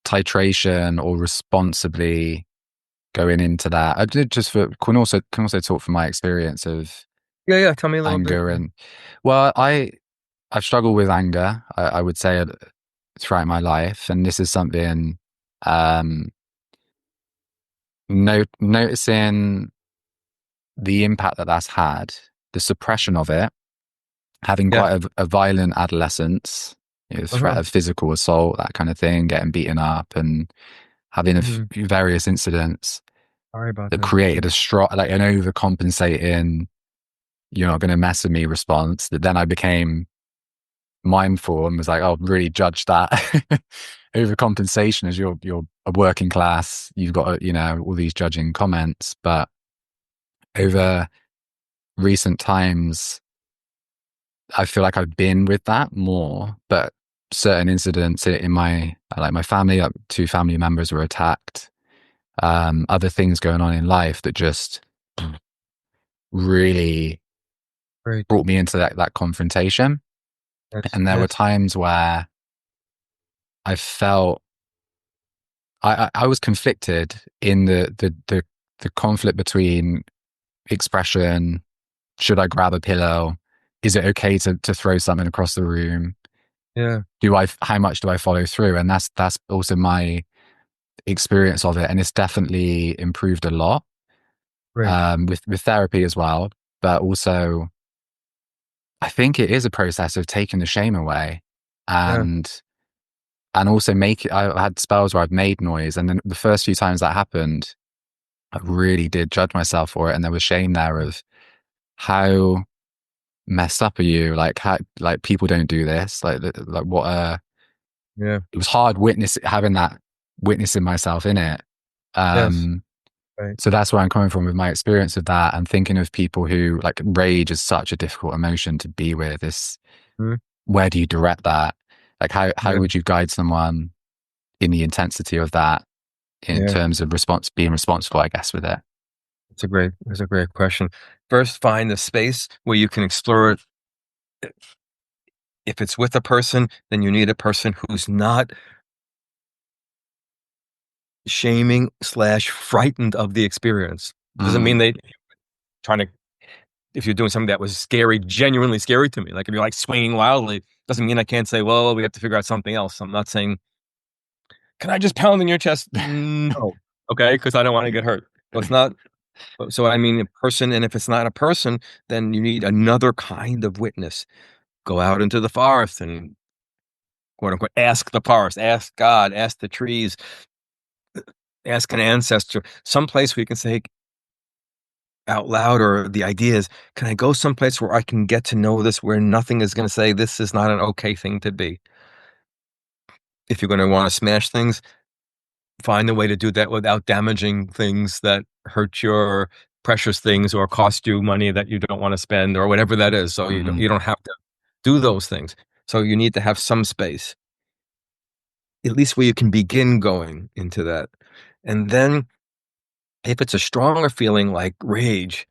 titration or responsibly going into that. I did just can also talk from my experience of Yeah. Tell me a little anger. bit. And well, I've struggled with anger, I would say, throughout my life, and this is something noticing the impact that that's had, the suppression of it, having Yeah. quite a violent adolescence, threat of physical assault, that kind of thing, getting beaten up, and having a few various incidents Sorry about that that. created an overcompensating, you're not going to mess with me response, that then I became mindful and was like, oh, really judge that. Overcompensation as you're a working class, you've got all these judging comments. But over recent times, I feel like I've been with that more, but certain incidents in my family, 2 family members were attacked, other things going on in life that just really brought me into that confrontation. And there were times where I felt I was conflicted in the conflict between expression. Should I grab a pillow? Is it okay to throw something across the room? Yeah. How much do I follow through? And that's also my experience of it. And it's definitely improved a lot, with therapy as well. But also, I think it is a process of taking the shame away, and also I had spells where I've made noise. And then the first few times that happened, I really did judge myself for it. And there was shame there of how messed up are you? Like, how, like, people don't do this. Like what it was hard witnessing myself in it. So that's where I'm coming from with my experience of that, and thinking of people who, like, rage is such a difficult emotion to be with. Where do you direct that? Like, how would you guide someone in the intensity of that in terms of being responsible, I guess, with it? It's a great question. First, find the space where you can explore it. If it's with a person, then you need a person who's not shaming / frightened of the experience. Doesn't mean they trying to, if you're doing something that was scary, genuinely scary to me, like if you're like swinging wildly, doesn't mean I can't say, well, we have to figure out something else. I'm not saying, can I just pound in your chest? No. Okay. Cause I don't want to get hurt. So it's not, so I mean a person. And if it's not a person, then you need another kind of witness. Go out into the forest and, quote unquote, ask the forest, ask God, ask the trees, ask an ancestor, someplace where you can say out loud, or the idea is, can I go someplace where I can get to know this, where nothing is going to say this is not an okay thing to be. If you're going to want to smash things, find a way to do that without damaging things that hurt your precious things or cost you money that you don't want to spend, or whatever that is. So you don't have to do those things. So you need to have some space, at least where you can begin going into that. And then if it's a stronger feeling like rage,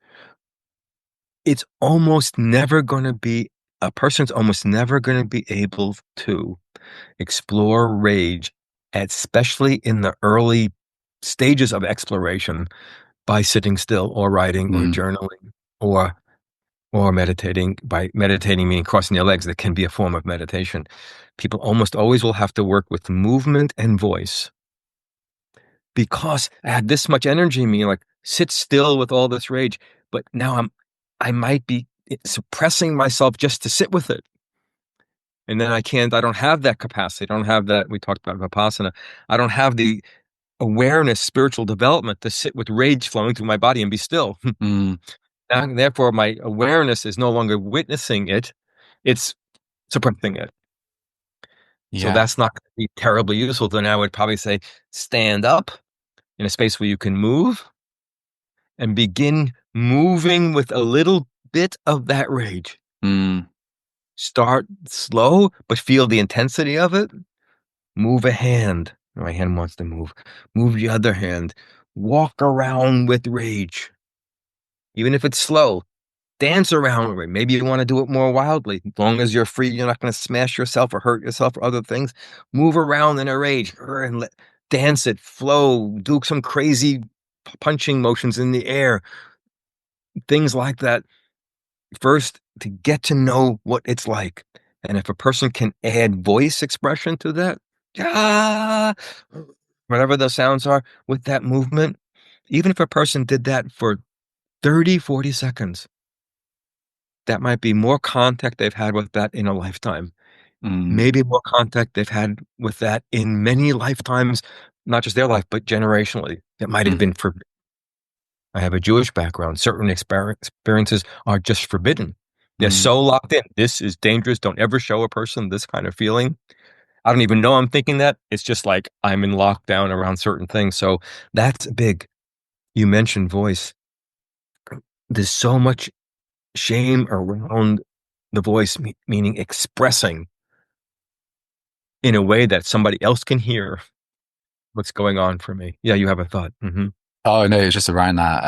it's almost never going to be, a person's almost never going to be able to explore rage, especially in the early stages of exploration, by sitting still or writing or journaling or meditating. By meditating meaning crossing your legs, that can be a form of meditation. People almost always will have to work with movement and voice, because I had this much energy in me, like sit still with all this rage, but now I might be suppressing myself just to sit with it. And then I don't have that capacity. I don't have that. We talked about Vipassana. I don't have the awareness, spiritual development to sit with rage flowing through my body and be still. And therefore, my awareness is no longer witnessing it. It's suppressing it. So that's not going to be terribly useful. Then I would probably say, stand up in a space where you can move and begin moving with a little bit of that rage. Start slow, but feel the intensity of it. Move a hand. My hand wants to move. Move the other hand. Walk around with rage. Even if it's slow, Dance around with it. Maybe you want to do it more wildly. As long as you're free, you're not going to smash yourself or hurt yourself or other things. Move around in a rage and dance it, flow, do some crazy punching motions in the air, things like that. First, to get to know what it's like. And if a person can add voice expression to that, ah, whatever the sounds are with that movement, even if a person did that for 30, 40 seconds, that might be more contact they've had with that in a lifetime. Maybe more contact they've had with that in many lifetimes, not just their life, but generationally. That might have been forbidden. I have a Jewish background. Certain experiences are just forbidden. They're so locked in. This is dangerous. Don't ever show a person this kind of feeling. I don't even know I'm thinking that. It's just like I'm in lockdown around certain things. So that's big. You mentioned voice. There's so much shame around the voice, meaning expressing in a way that somebody else can hear what's going on for me. Yeah, you have a thought. Oh no, it's just around that.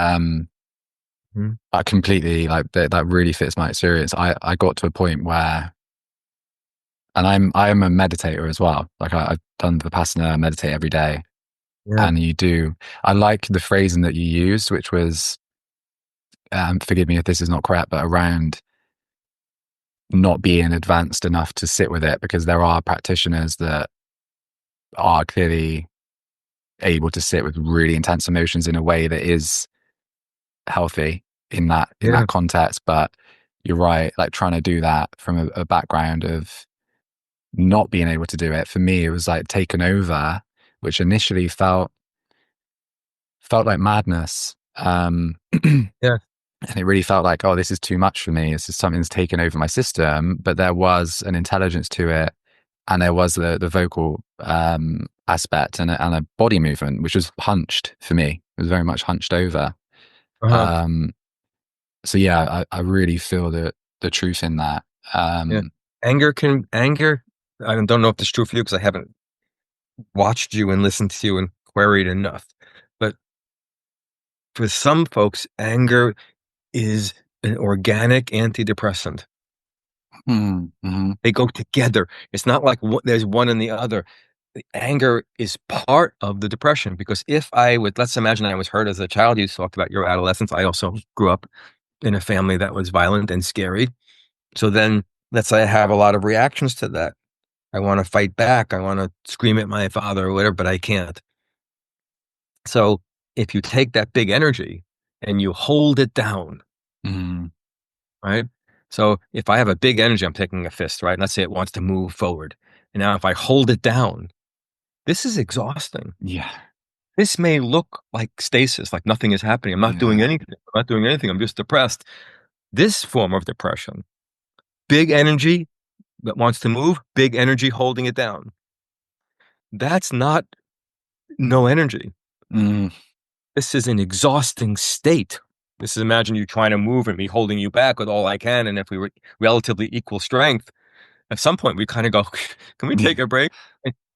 I completely that really fits my experience. I got to a point where, and I'm a meditator as well. Like I've done Vipassana, meditate every day. Yeah. And I like the phrasing that you used, which was, forgive me if this is not correct, but around not being advanced enough to sit with it, because there are practitioners that are clearly able to sit with really intense emotions in a way that is healthy in that context. But you're right, like trying to do that from a background of not being able to do it, for me it was like taken over, which initially felt like madness. Yeah. And it really felt like, oh, this is too much for me. This is something that's taken over my system. But there was an intelligence to it, and there was the vocal aspect and a body movement, which was hunched for me. It was very much hunched over. So yeah, I really feel the truth in that. Yeah. Anger. I don't know if this is true for you because I haven't watched you and listened to you and queried enough. But for some folks, anger is an organic antidepressant. They go together. It's not like there's one and the other. The anger is part of the depression, because let's imagine I was hurt as a child. You talked about your adolescence. I also grew up in a family that was violent and scary. So then let's say I have a lot of reactions to that. I want to fight back. I want to scream at my father or whatever, but I can't. So if you take that big energy and you hold it down, right? So if I have a big energy, I'm taking a fist, right? Let's say it wants to move forward. And now if I hold it down, this is exhausting. Yeah. This may look like stasis, like nothing is happening. I'm not doing anything. I'm not doing anything. I'm just depressed. This form of depression, big energy that wants to move, big energy holding it down. That's not no energy. This is an exhausting state. This is, imagine you trying to move and me holding you back with all I can. And if we were relatively equal strength, at some point we kind of go, can we take a break?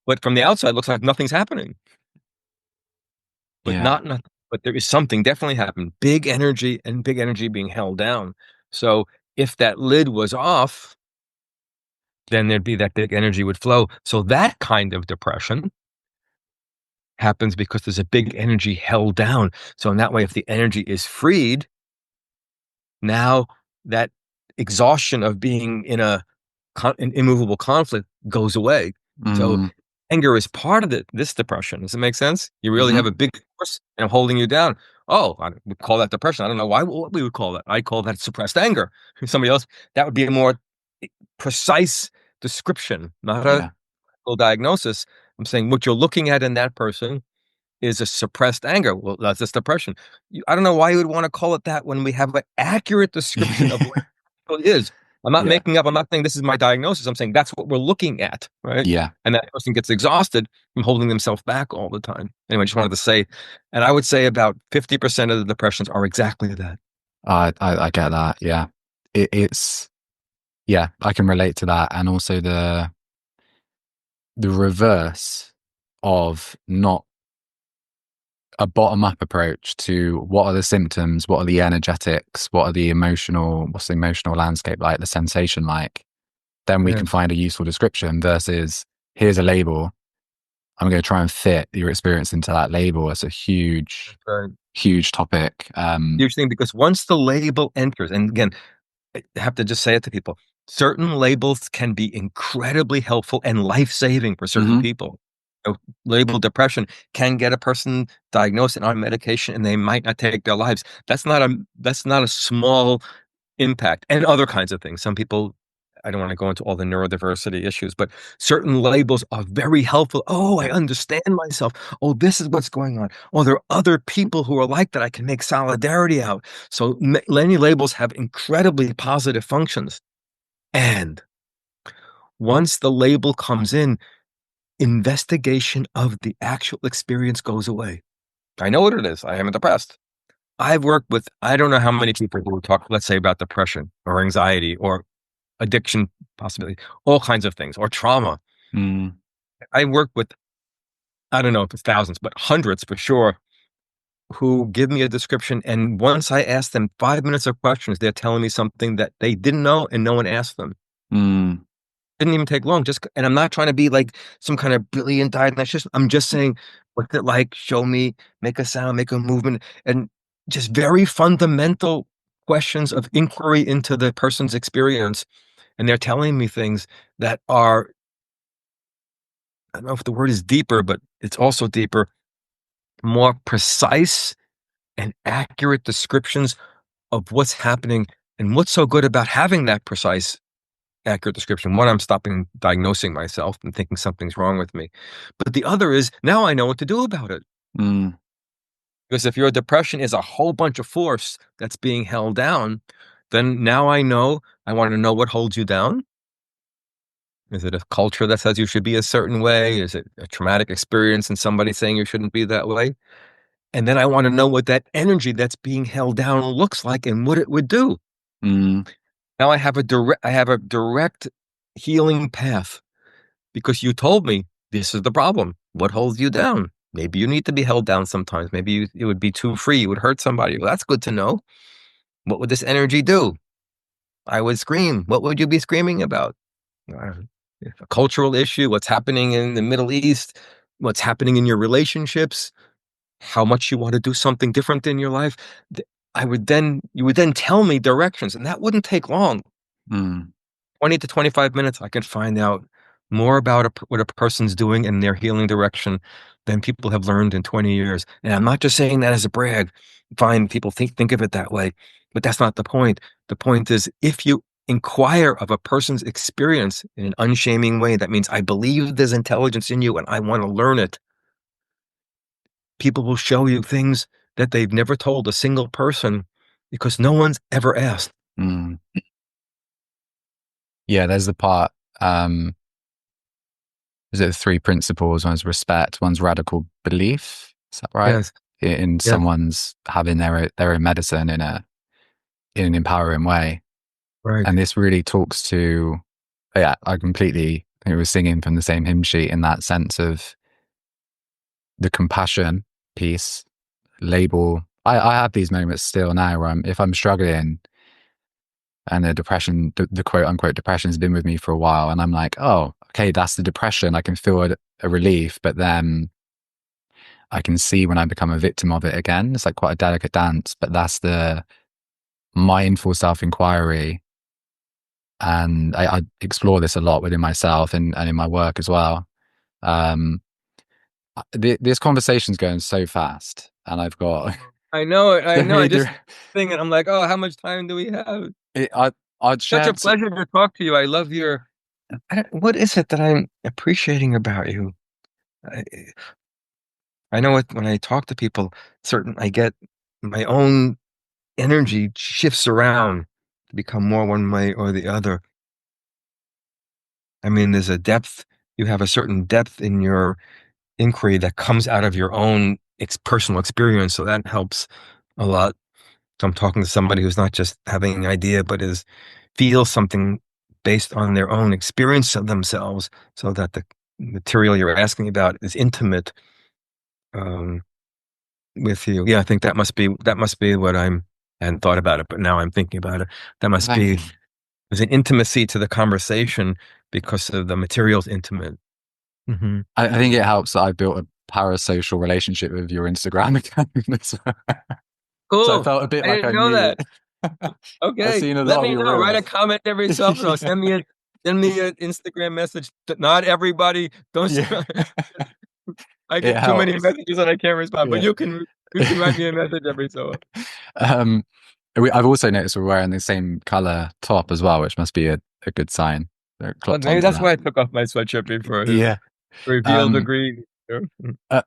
But from the outside, it looks like nothing's happening. But nothing. But there is something definitely happening. Big energy and big energy being held down. So if that lid was off, then there'd be that big energy would flow. So that kind of depression happens because there's a big energy held down. So in that way, if the energy is freed, now that exhaustion of being in an immovable conflict goes away. So anger is part of this depression. Does it make sense? You really have a big force and I'm holding you down. Oh, I would call that depression. I don't know what we would call that. I call that suppressed anger. Somebody else, that would be a more precise description, not a diagnosis. I'm saying what you're looking at in that person is a suppressed anger. Well, that's just depression. I don't know why you would want to call it that when we have an accurate description of what it is. I'm not making up. I'm not saying this is my diagnosis. I'm saying that's what we're looking at, right? Yeah. And that person gets exhausted from holding themselves back all the time. Anyway, I just wanted to say, and I would say about 50% of the depressions are exactly that. I get that. Yeah. It's I can relate to that. And also the reverse of not a bottom-up approach to what are the symptoms, what are the energetics, what's the emotional landscape like, the sensation like, then we can find a useful description versus here's a label. I'm going to try and fit your experience into that label. It's a huge topic. Huge thing, because once the label enters, and again, I have to just say it to people, certain labels can be incredibly helpful and life-saving for certain people. Label depression can get a person diagnosed and on medication, and they might not take their lives. That's not a small impact. And other kinds of things. Some people, I don't want to go into all the neurodiversity issues, but certain labels are very helpful. Oh, I understand myself. Oh, this is what's going on. Oh, there are other people who are like that. I can make solidarity out. So many labels have incredibly positive functions. And once the label comes in, investigation of the actual experience goes away. I know what it is. I am depressed. I've worked with, I don't know how many people who talk, let's say, about depression or anxiety or addiction, possibly, all kinds of things, or trauma. I work with, I don't know if it's thousands, but hundreds for sure, who give me a description. And once I ask them 5 minutes of questions, they're telling me something that they didn't know and no one asked them. Didn't even take long. And I'm not trying to be like some kind of brilliant diagnostician. I'm just saying, what's it like? Show me, make a sound, make a movement, and just very fundamental questions of inquiry into the person's experience. And they're telling me things that are, I don't know if the word is deeper, but it's also deeper, more precise and accurate descriptions of what's happening. And what's so good about having that precise, accurate description? One, I'm stopping diagnosing myself and thinking something's wrong with me. But the other is, now I know what to do about it. Because if your depression is a whole bunch of force that's being held down, then now I want to know what holds you down. Is it a culture that says you should be a certain way? Is it a traumatic experience and somebody saying you shouldn't be that way? And then I want to know what that energy that's being held down looks like and what it would do. Now I have a direct healing path, because you told me this is the problem. What holds you down? Maybe you need to be held down sometimes. Maybe it would be too free. You would hurt somebody. Well, that's good to know. What would this energy do? I would scream. What would you be screaming about? A cultural issue, what's happening in the Middle East, what's happening in your relationships, how much you want to do something different in your life. You would then tell me directions, and that wouldn't take long. 20 to 25 minutes, I can find out more about what a person's doing in their healing direction than people have learned in 20 years. And I'm not just saying that as a brag. Fine, people think of it that way, but that's not the point. The point is, if you inquire of a person's experience in an unshaming way, that means I believe there's intelligence in you and I want to learn it. People will show you things that they've never told a single person because no one's ever asked. Yeah, there's the part, is it 3 principles? One's respect, one's radical belief. Is that right? Yes. In someone's having their own medicine in an empowering way. Right. And this really talks to, I think we were singing from the same hymn sheet in that sense of the compassion piece, label. I have these moments still now where if I'm struggling and the depression, the quote unquote depression has been with me for a while, and I'm like, oh, okay, that's the depression. I can feel a relief, but then I can see when I become a victim of it again. It's like quite a delicate dance, but that's the mindful self-inquiry. And I explore this a lot within myself and in my work as well. This conversation's going so fast, and I've got. I know it. I just thinking. I'm like, oh, how much time do we have? I'd such a pleasure to talk to you. I love your. What is it that I'm appreciating about you? I know when I talk to people, I get my own energy shifts around to become more one way or the other. I mean, there's a depth. You have a certain depth in your inquiry that comes out of your own personal experience, so that helps a lot. So I'm talking to somebody who's not just having an idea, but feels something based on their own experience of themselves, so that the material you're asking about is intimate. with you. Yeah, I think that must be what I hadn't thought about it, but now I'm thinking about it. That must Thank be you. there's an intimacy to the conversation because of the material's intimate. Mm-hmm. I think it helps that I built a parasocial relationship with your Instagram account. So I Cool. felt a bit I like didn't I know knew. that. I've Okay, seen a let lot of me your know. Write a reels. comment every so often. Or send me an Instagram message. Not everybody. Don't. Yeah. I It get too many helps. messages and I can't respond. But Yeah. you can write me a message every so often. I've also noticed we're wearing the same color top as well, which must be a good sign. They're Well, clocked maybe onto that's that. why I took off my sweatshirt before. It Yeah. revealed the Um, green.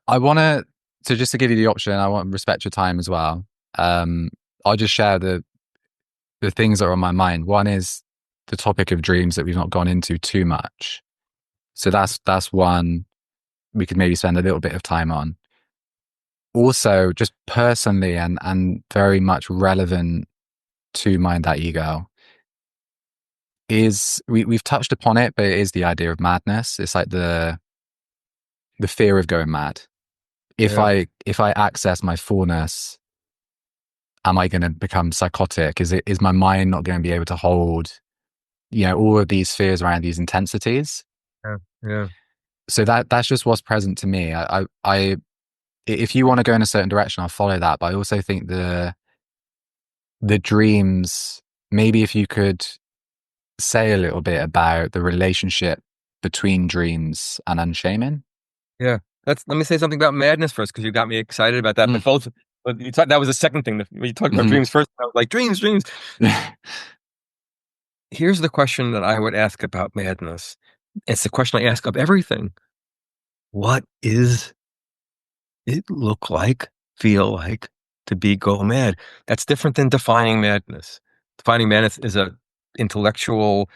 I want to, so just to give you the option, I want to respect your time as well. I'll just share the things that are on my mind. One is the topic of dreams that we've not gone into too much. So that's one we could maybe spend a little bit of time on. Also, just personally and very much relevant to Mind That Ego is we've touched upon it, but it is the idea of madness. It's like the fear of going mad. If Yeah. I access my fullness, am I going to become psychotic? Is my mind not going to be able to hold, all of these fears around these intensities? Yeah. Yeah. So that's just what's present to me. If you want to go in a certain direction, I'll follow that. But I also think the dreams, maybe if you could say a little bit about the relationship between dreams and unshaming. Yeah. Let me say something about madness first, because you got me excited about that. Mm. But that was the second thing. When you talked about Mm-hmm. dreams first, I was like, dreams. Here's the question that I would ask about madness. It's the question I ask of everything. What is it look like, feel like to go mad? That's different than defining madness. Defining madness is a intellectual,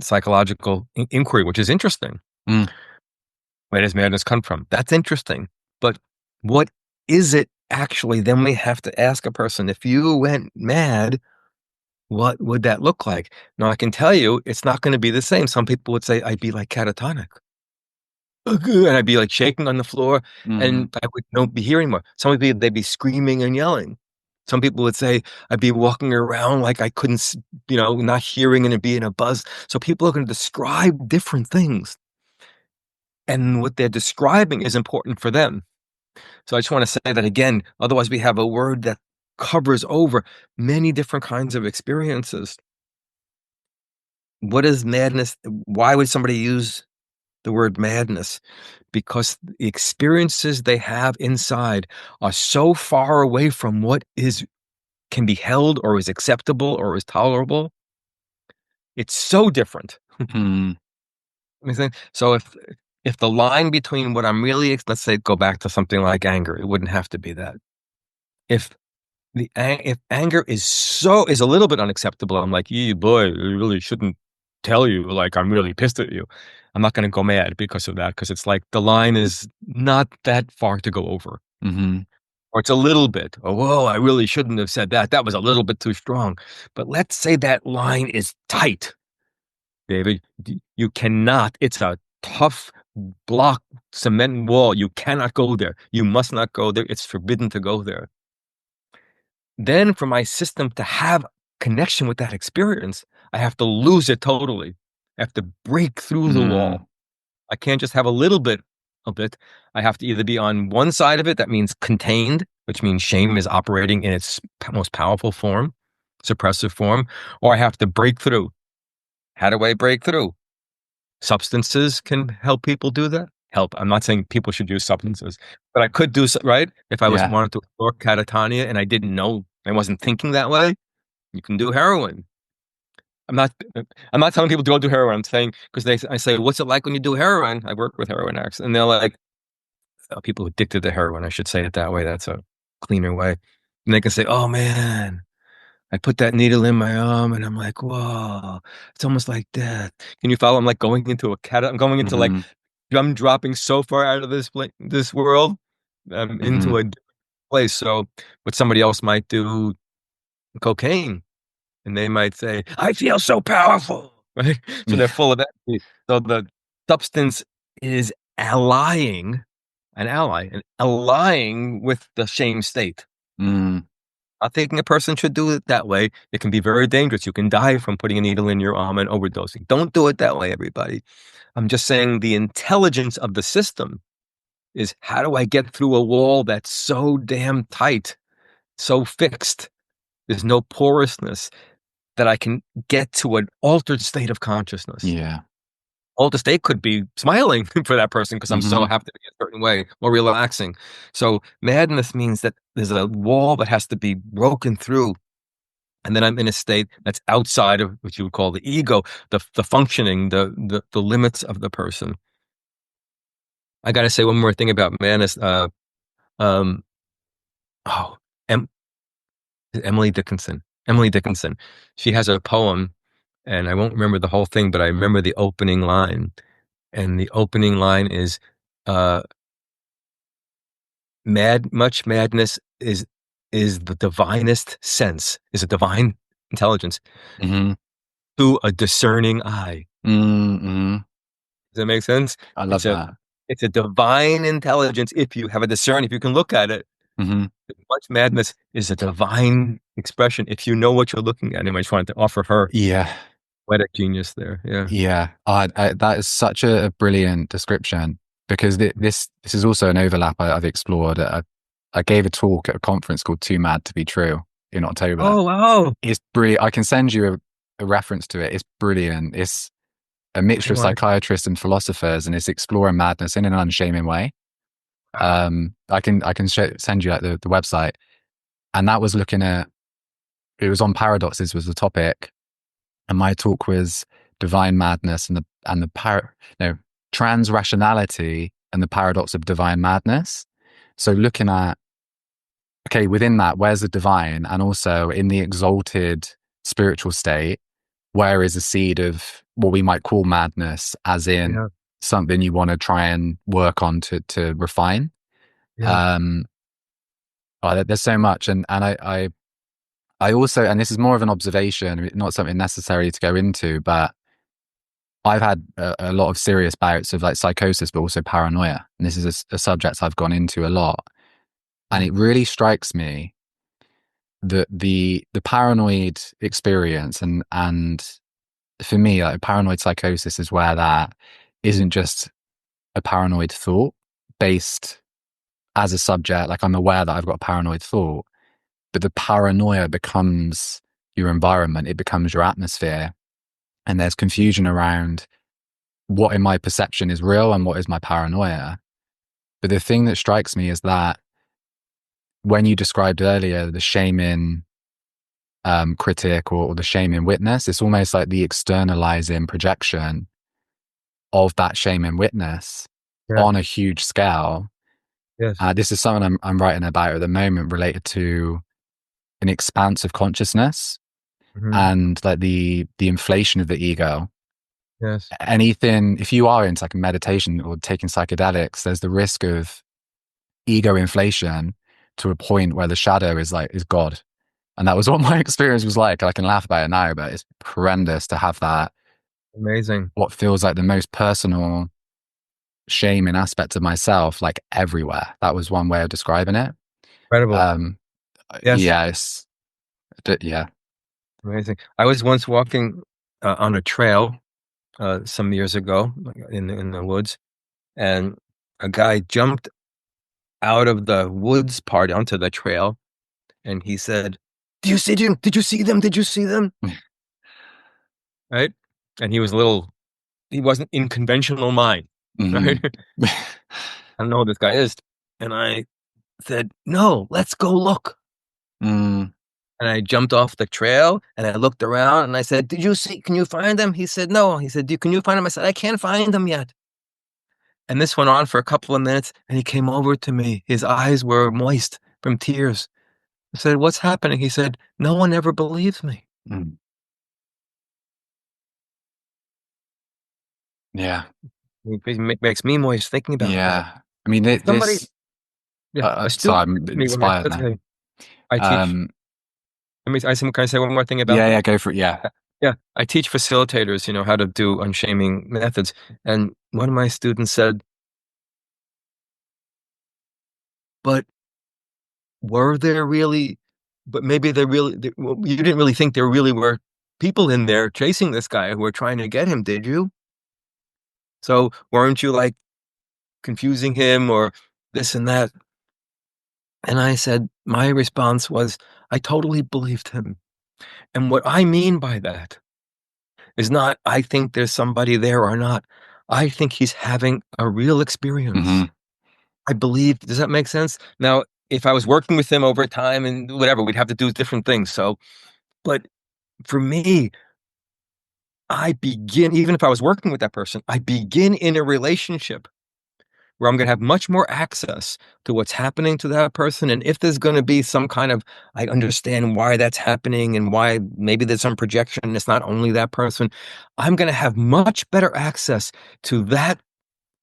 psychological inquiry, which is interesting. Mm. Where does madness come from? That's interesting. But what is it actually? Then we have to ask a person, if you went mad, what would that look like? Now, I can tell you, it's not going to be the same. Some people would say, I'd be like catatonic. And I'd be like shaking on the floor, and I would not be hearing more. Some people, they'd be screaming and yelling. Some people would say I'd be walking around like I couldn't, not hearing, and it'd be in a buzz. So people are going to describe different things. And what they're describing is important for them. So I just want to say that again, otherwise we have a word that covers over many different kinds of experiences. What is madness? Why would somebody use the word madness? Because the experiences they have inside are so far away from what can be held or is acceptable or is tolerable. It's so different. Mm. So if the line between what I'm really, let's say, go back to something like anger, it wouldn't have to be that. If anger is a little bit unacceptable, I'm like, "Ee, boy, I really shouldn't tell you, like, I'm really pissed at you." I'm not going to go mad because of that, because it's like the line is not that far to go over. Mm-hmm. Or it's a little bit. Oh, whoa, I really shouldn't have said that. That was a little bit too strong. But let's say that line is tight, David. You cannot. It's a tough block, cement wall. You cannot go there. You must not go there. It's forbidden to go there. Then for my system to have connection with that experience, I have to lose it totally. I have to break through the wall. I can't just have a little bit of it. I have to either be on one side of it, that means contained, which means shame is operating in its most powerful form, suppressive form, or I have to break through. How do I break through? Substances can help people do that. I'm not saying people should use substances, but I could do so, right? If I wanted to explore catatonia and I didn't know, I wasn't thinking that way, you can do heroin. I'm not telling people to go do heroin. I'm saying, because I say, what's it like when you do heroin? I work with heroin addicts, and they're like, people addicted to heroin. I should say it that way. That's a cleaner way. And they can say, oh man, I put that needle in my arm, and I'm like, whoa, it's almost like death. Can you follow? I'm like going into I'm going into like, I'm dropping so far out of this world, into a different place. So what somebody else might do, cocaine, and they might say, I feel so powerful, right? So they're full of energy. So the substance is allying. an ally and allying with the shame state. Not thinking a person should do it that way. It can be very dangerous. You can die from putting a needle in your arm and overdosing. Don't do it that way, everybody. I'm just saying the intelligence of the system is, how do I get through a wall that's so damn tight, so fixed, there's no porousness, that I can get to an altered state of consciousness. Yeah. Altered state could be smiling for that person because I'm so happy to be a certain way, or relaxing. So madness means that there's a wall that has to be broken through. And then I'm in a state that's outside of what you would call the ego, the functioning, the limits of the person. I got to say one more thing about madness. Emily Dickinson. Emily Dickinson. She has a poem, and I won't remember the whole thing, but I remember the opening line. And the opening line is, much madness is the divinest sense, is a divine intelligence to a discerning eye. Does that make sense? I love that. It's a divine intelligence if you have a discern, if you can look at it. Much madness is a divine expression if you know what you're looking at. Anyway, I just wanted to offer her poetic genius there. Yeah. That is such a brilliant description, because this is also an overlap I've explored. I gave a talk at a conference called Too Mad to Be True in October. Oh, wow. It's brilliant. I can send you a reference to it. It's brilliant. It's a mixture of psychiatrists and philosophers, and it's exploring madness in an unshaming way. I can send you the website, and that was looking at, it was on paradoxes was the topic, and my talk was divine madness and the trans rationality and the paradox of divine madness. So looking at, okay, within that, where's the divine, and also in the exalted spiritual state, where is the seed of what we might call madness, as in something you want to try and work on to refine. There's so much, and I also, and this is more of an observation, not something necessary to go into, but I've had a lot of serious bouts of like psychosis, but also paranoia, and this is a subject I've gone into a lot, and it really strikes me that the paranoid experience, and for me, like, paranoid psychosis is where that isn't just a paranoid thought based as a subject, like I'm aware that I've got a paranoid thought, but the paranoia becomes your environment, it becomes your atmosphere, and there's confusion around what in my perception is real and what is my paranoia. But the thing that strikes me is that when you described earlier the shaming critic or the shaming witness, it's almost like the externalizing projection of that shaming witness on a huge scale. This is something I'm writing about at the moment, related to an expanse of consciousness and like the inflation of the ego. Anything, if you are into like meditation or taking psychedelics, there's the risk of ego inflation to a point where the shadow is God. And that was what my experience was like. I can laugh about it now, but it's horrendous to have that. Amazing. What feels like the most personal shaming aspect of myself, like everywhere. That was one way of describing it. Incredible. Yes. Amazing. I was once walking on a trail some years ago in the woods, and a guy jumped out of the woods part onto the trail, and he said, "Did you see them? Did you see them? Did you see them?" Right? And he wasn't in conventional mind. Right? I don't know who this guy is. And I said, "No, let's go look." And I jumped off the trail and I looked around and I said, can you find them? He said, no. He said, can you find them? I said, I can't find them yet. And this went on for a couple of minutes, and he came over to me. His eyes were moist from tears. I said, what's happening? He said, no one ever believes me. Yeah. It makes me moist thinking about that. I mean, I'm inspired now. I teach. Can I say one more thing about that? Yeah, go for it. Yeah, I teach facilitators, how to do unshaming methods. And one of my students said, But were there really, but maybe well, you didn't really think there really were people in there chasing this guy who were trying to get him, did you? So weren't you like confusing him or this and that? And I said, my response was, I totally believed him. And what I mean by that is not, I think there's somebody there or not. I think he's having a real experience. Mm-hmm. I believe, does that make sense? Now, if I was working with him over time and whatever, we'd have to do different things. So, but for me, I begin, even if I was working with that person, I begin in a relationship where I'm going to have much more access to what's happening to that person. And if there's going to be some kind of, I understand why that's happening and why maybe there's some projection, and it's not only that person, I'm going to have much better access to that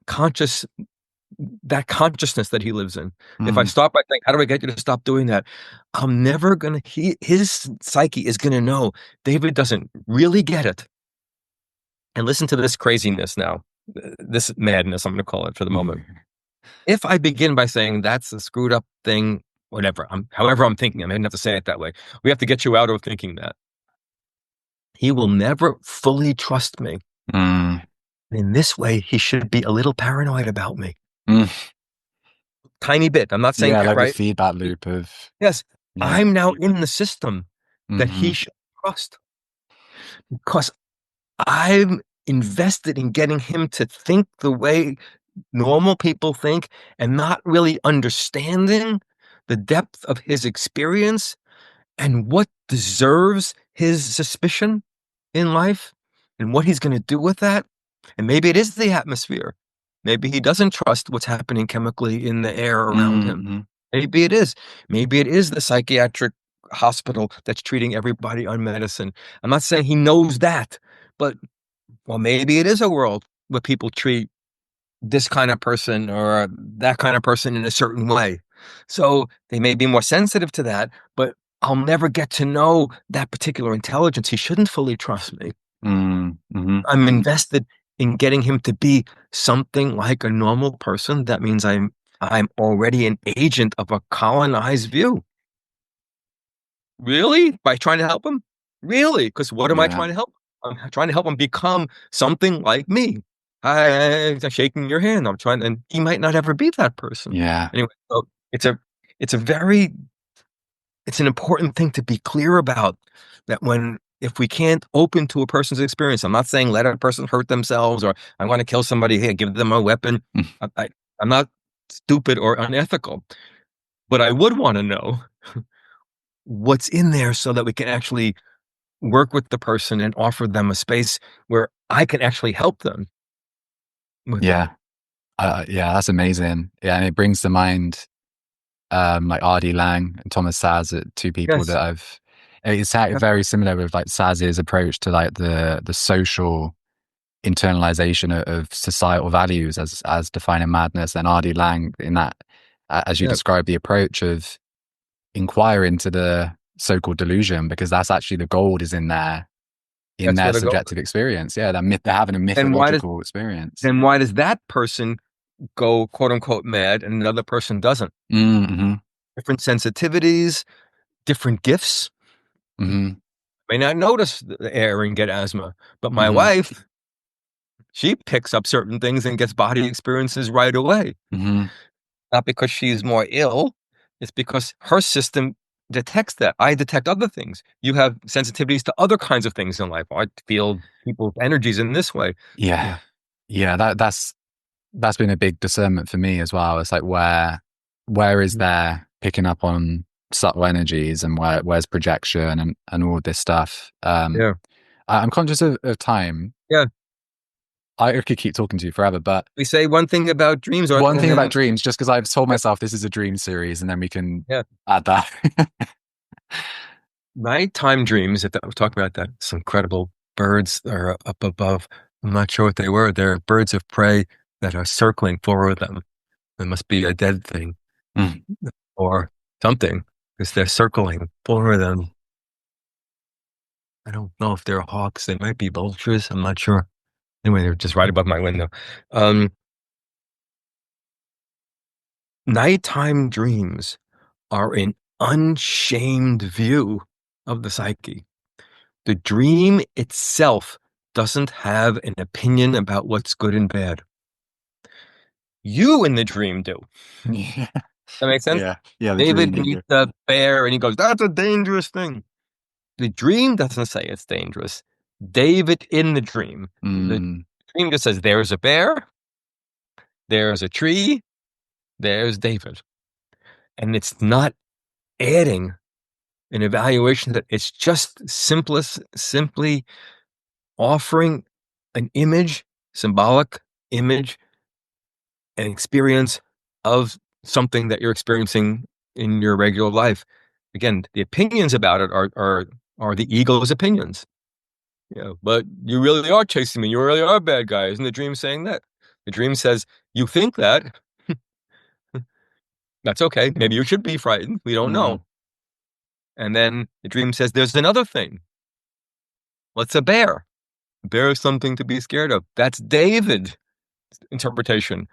consciousness that he lives in. If I stop by saying, how do I get you to stop doing that? I'm never going to, his psyche is going to know David doesn't really get it. And listen to this craziness now, this madness, I'm going to call it for the moment. If I begin by saying that's a screwed up thing, whatever, however I'm thinking, I may have to say it that way. We have to get you out of thinking that. He will never fully trust me. In this way, he should be a little paranoid about me. Tiny bit. I'm not saying like right. the feedback loop of yes. I'm now in the system that he should trust because I'm invested in getting him to think the way normal people think and not really understanding the depth of his experience and what deserves his suspicion in life and what he's going to do with that. And maybe it is the atmosphere. Maybe he doesn't trust what's happening chemically in the air around him. Maybe it is. Maybe it is the psychiatric hospital that's treating everybody on medicine. I'm not saying he knows that, but well, maybe it is a world where people treat this kind of person or that kind of person in a certain way. So they may be more sensitive to that, but I'll never get to know that particular intelligence. He shouldn't fully trust me. I'm invested in getting him to be something like a normal person. That means I'm already an agent of a colonized view. Really? By trying to help him? Really? Because what am I trying to help? I'm trying to help him become something like me. I'm shaking your hand. I'm trying, and he might not ever be that person. Yeah. Anyway, so it's an important thing to be clear about that if we can't open to a person's experience, I'm not saying let a person hurt themselves or I want to kill somebody, hey, give them a weapon. I'm not stupid or unethical, but I would want to know what's in there so that we can actually work with the person and offer them a space where I can actually help them. Yeah, that's amazing. Yeah, and it brings to mind like Ardy Lang and Thomas Saz, two people that it's very similar with like Saz's approach to like the social internalization of societal values as defining madness, and Ardy Lang in that, as you described, the approach of inquire into the so-called delusion, because that's actually the gold is in there. In their subjective experience. Yeah, they're having a mythological experience. Then why does that person go quote unquote mad and another person doesn't? Different sensitivities, different gifts. May not notice the air and get asthma, but my wife, she picks up certain things and gets body experiences right away. Not because she's more ill, it's because her system detects that. I detect other things. You have sensitivities to other kinds of things in life. I feel people's energies in this way. Yeah. That's been a big discernment for me as well. It's like where is there picking up on subtle energies and where's projection and all this stuff. I'm conscious of time. I could keep talking to you forever, but we say one thing about dreams. One thing about dreams, just because I've told myself this is a dream series, and then we can add that. Nighttime dreams, if we're talking about that, some incredible birds are up above. I'm not sure what they were. They're birds of prey that are circling for them. It must be a dead thing or something, because they're circling for them. I don't know if they're hawks. They might be vultures. I'm not sure. Anyway, they're just right above my window. nighttime dreams are an unshamed view of the psyche. The dream itself doesn't have an opinion about what's good and bad. You in the dream do. Yeah. That makes sense? Yeah. The David dream meets a bear and he goes, "That's a dangerous thing." The dream doesn't say it's dangerous. David in the dream. The dream just says, there's a bear, there's a tree, there's David. And it's not adding an evaluation, that it's just simply offering an image, symbolic image, an experience of something that you're experiencing in your regular life. Again, the opinions about it are the ego's opinions. Yeah, but you really are chasing me. You really are a bad guy. Isn't the dream saying that? The dream says, you think that. That's okay. Maybe you should be frightened. We don't know. And then the dream says, there's another thing. What's a bear? A bear is something to be scared of. That's David's interpretation.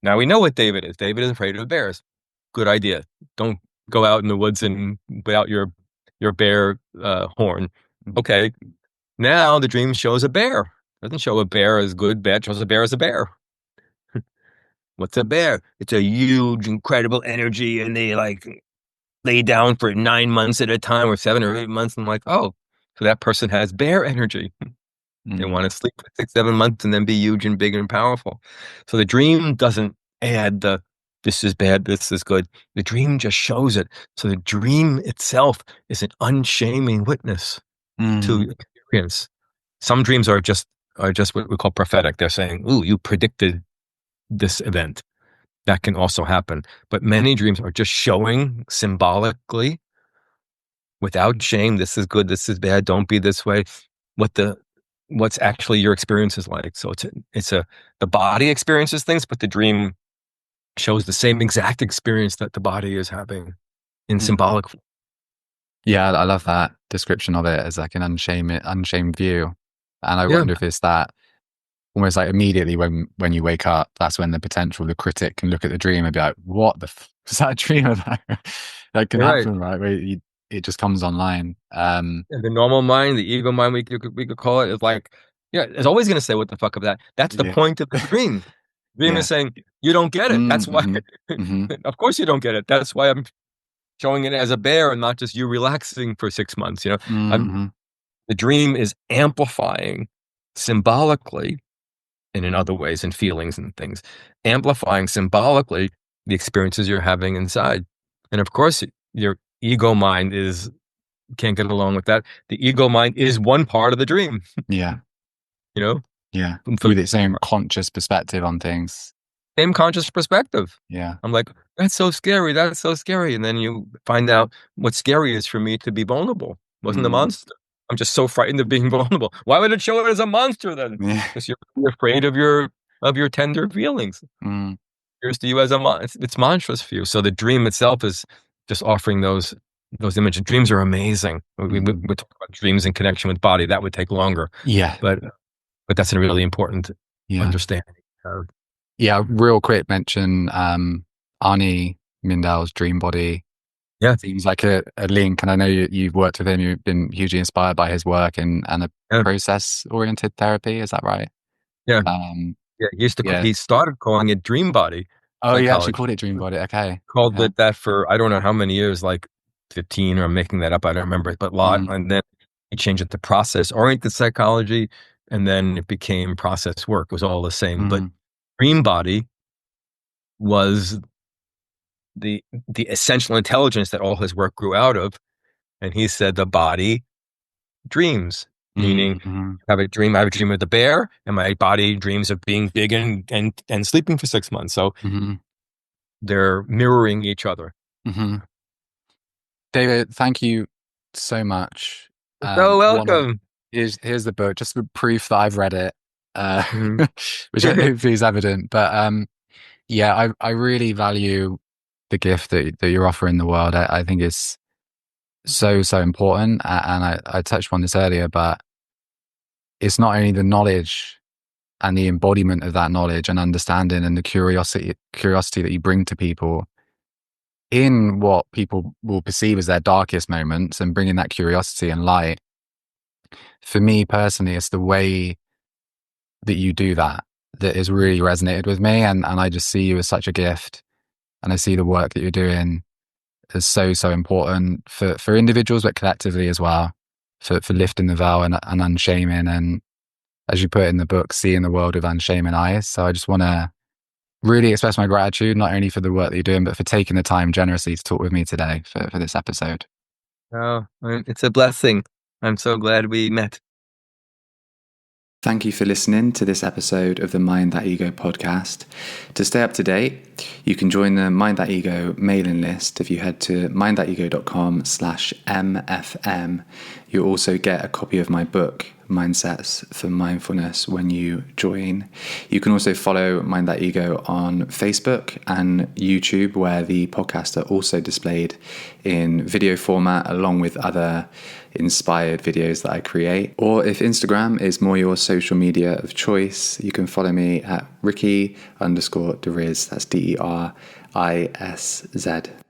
Now we know what David is. David is afraid of bears. Good idea. Don't go out in the woods and without your bear horn. Okay. Now the dream shows a bear. It doesn't show a bear as good, bad. It shows a bear as a bear. What's a bear? It's a huge, incredible energy, and they lay down for 9 months at a time, or 7 or 8 months. And I'm like, oh, so that person has bear energy. They want to sleep for 6, 7 months and then be huge and big and powerful. So the dream doesn't add this is bad, this is good. The dream just shows it. So the dream itself is an unshaming witness to experience. Some dreams are just what we call prophetic. They're saying, ooh, you predicted this event. That can also happen. But many dreams are just showing symbolically, without shame, this is good, this is bad, don't be this way, what's actually your experience is like. So the body experiences things, but the dream shows the same exact experience that the body is having in symbolic. Yeah, I love that description of it as like an unshamed view. And I wonder if it's that almost like immediately when you wake up, that's when the critic can look at the dream and be like, what the was that a dream about? That can happen, right? Where it just comes online. The normal mind, the ego mind, we could call it, is like, it's always going to say, what the fuck of that? That's the point of the dream. The dream is saying, you don't get it. That's why, of course you don't get it. That's why I'm showing it as a bear and not just you relaxing for 6 months. The dream is amplifying symbolically, and in other ways, and feelings and things, amplifying symbolically the experiences you're having inside. And of course, your ego mind can't get along with that. The ego mind is one part of the dream. Yeah. Yeah. So with its own conscious perspective on things. Same conscious perspective. Yeah. I'm like, that's so scary. That's so scary. And then you find out what's scary is for me to be vulnerable. Wasn't a monster. I'm just so frightened of being vulnerable. Why would it show it as a monster then? Because you're afraid of your tender feelings. Here's to you as it's monstrous for you. So the dream itself is just offering those images. Dreams are amazing. We talk about dreams in connection with body. That would take longer. Yeah. But that's a really important understanding. Real quick mention Arny Mindell's Dreambody. Yeah, seems like a link, and I know you've worked with him. You've been hugely inspired by his work and a process-oriented therapy. Is that right? Yeah. He started calling it Dreambody. Oh, yeah, actually called it Dreambody. Okay. Called it that for I don't know how many years, like 15, or I'm making that up. I don't remember it, but a lot. And then he changed it to process-oriented psychology, and then it became process work. It was all the same, but Dreambody was the essential intelligence that all his work grew out of. And he said the body dreams, meaning I have a dream of the bear, and my body dreams of being big and sleeping for 6 months. So they're mirroring each other. David, thank you so much. So welcome. Here's the book, just for proof that I've read it, which hopefully is evident. But I really value the gift that you're offering the world. I think it's so important, and I touched on this earlier, but it's not only the knowledge and the embodiment of that knowledge and understanding and the curiosity that you bring to people in what people will perceive as their darkest moments, and bringing that curiosity and light. For me personally, it's the way that you do that has really resonated with me. And I just see you as such a gift. And I see the work that you're doing as so important for individuals, but collectively as well, for lifting the veil and unshaming. And as you put in the book, seeing the world with unshaming eyes. So I just want to really express my gratitude, not only for the work that you're doing, but for taking the time generously to talk with me today for this episode. Oh, it's a blessing. I'm so glad we met. Thank you for listening to this episode of the Mind That Ego podcast. To stay up to date, you can join the Mind That Ego mailing list if you head to mindthatego.com/MFM. You'll also get a copy of my book, Mindsets for Mindfulness, when you join. You can also follow Mind That Ego on Facebook and YouTube, where the podcasts are also displayed in video format along with other inspired videos that I create. Or if Instagram is more your social media of choice, you can follow me at Ricky_Deriz. That's DERISZ.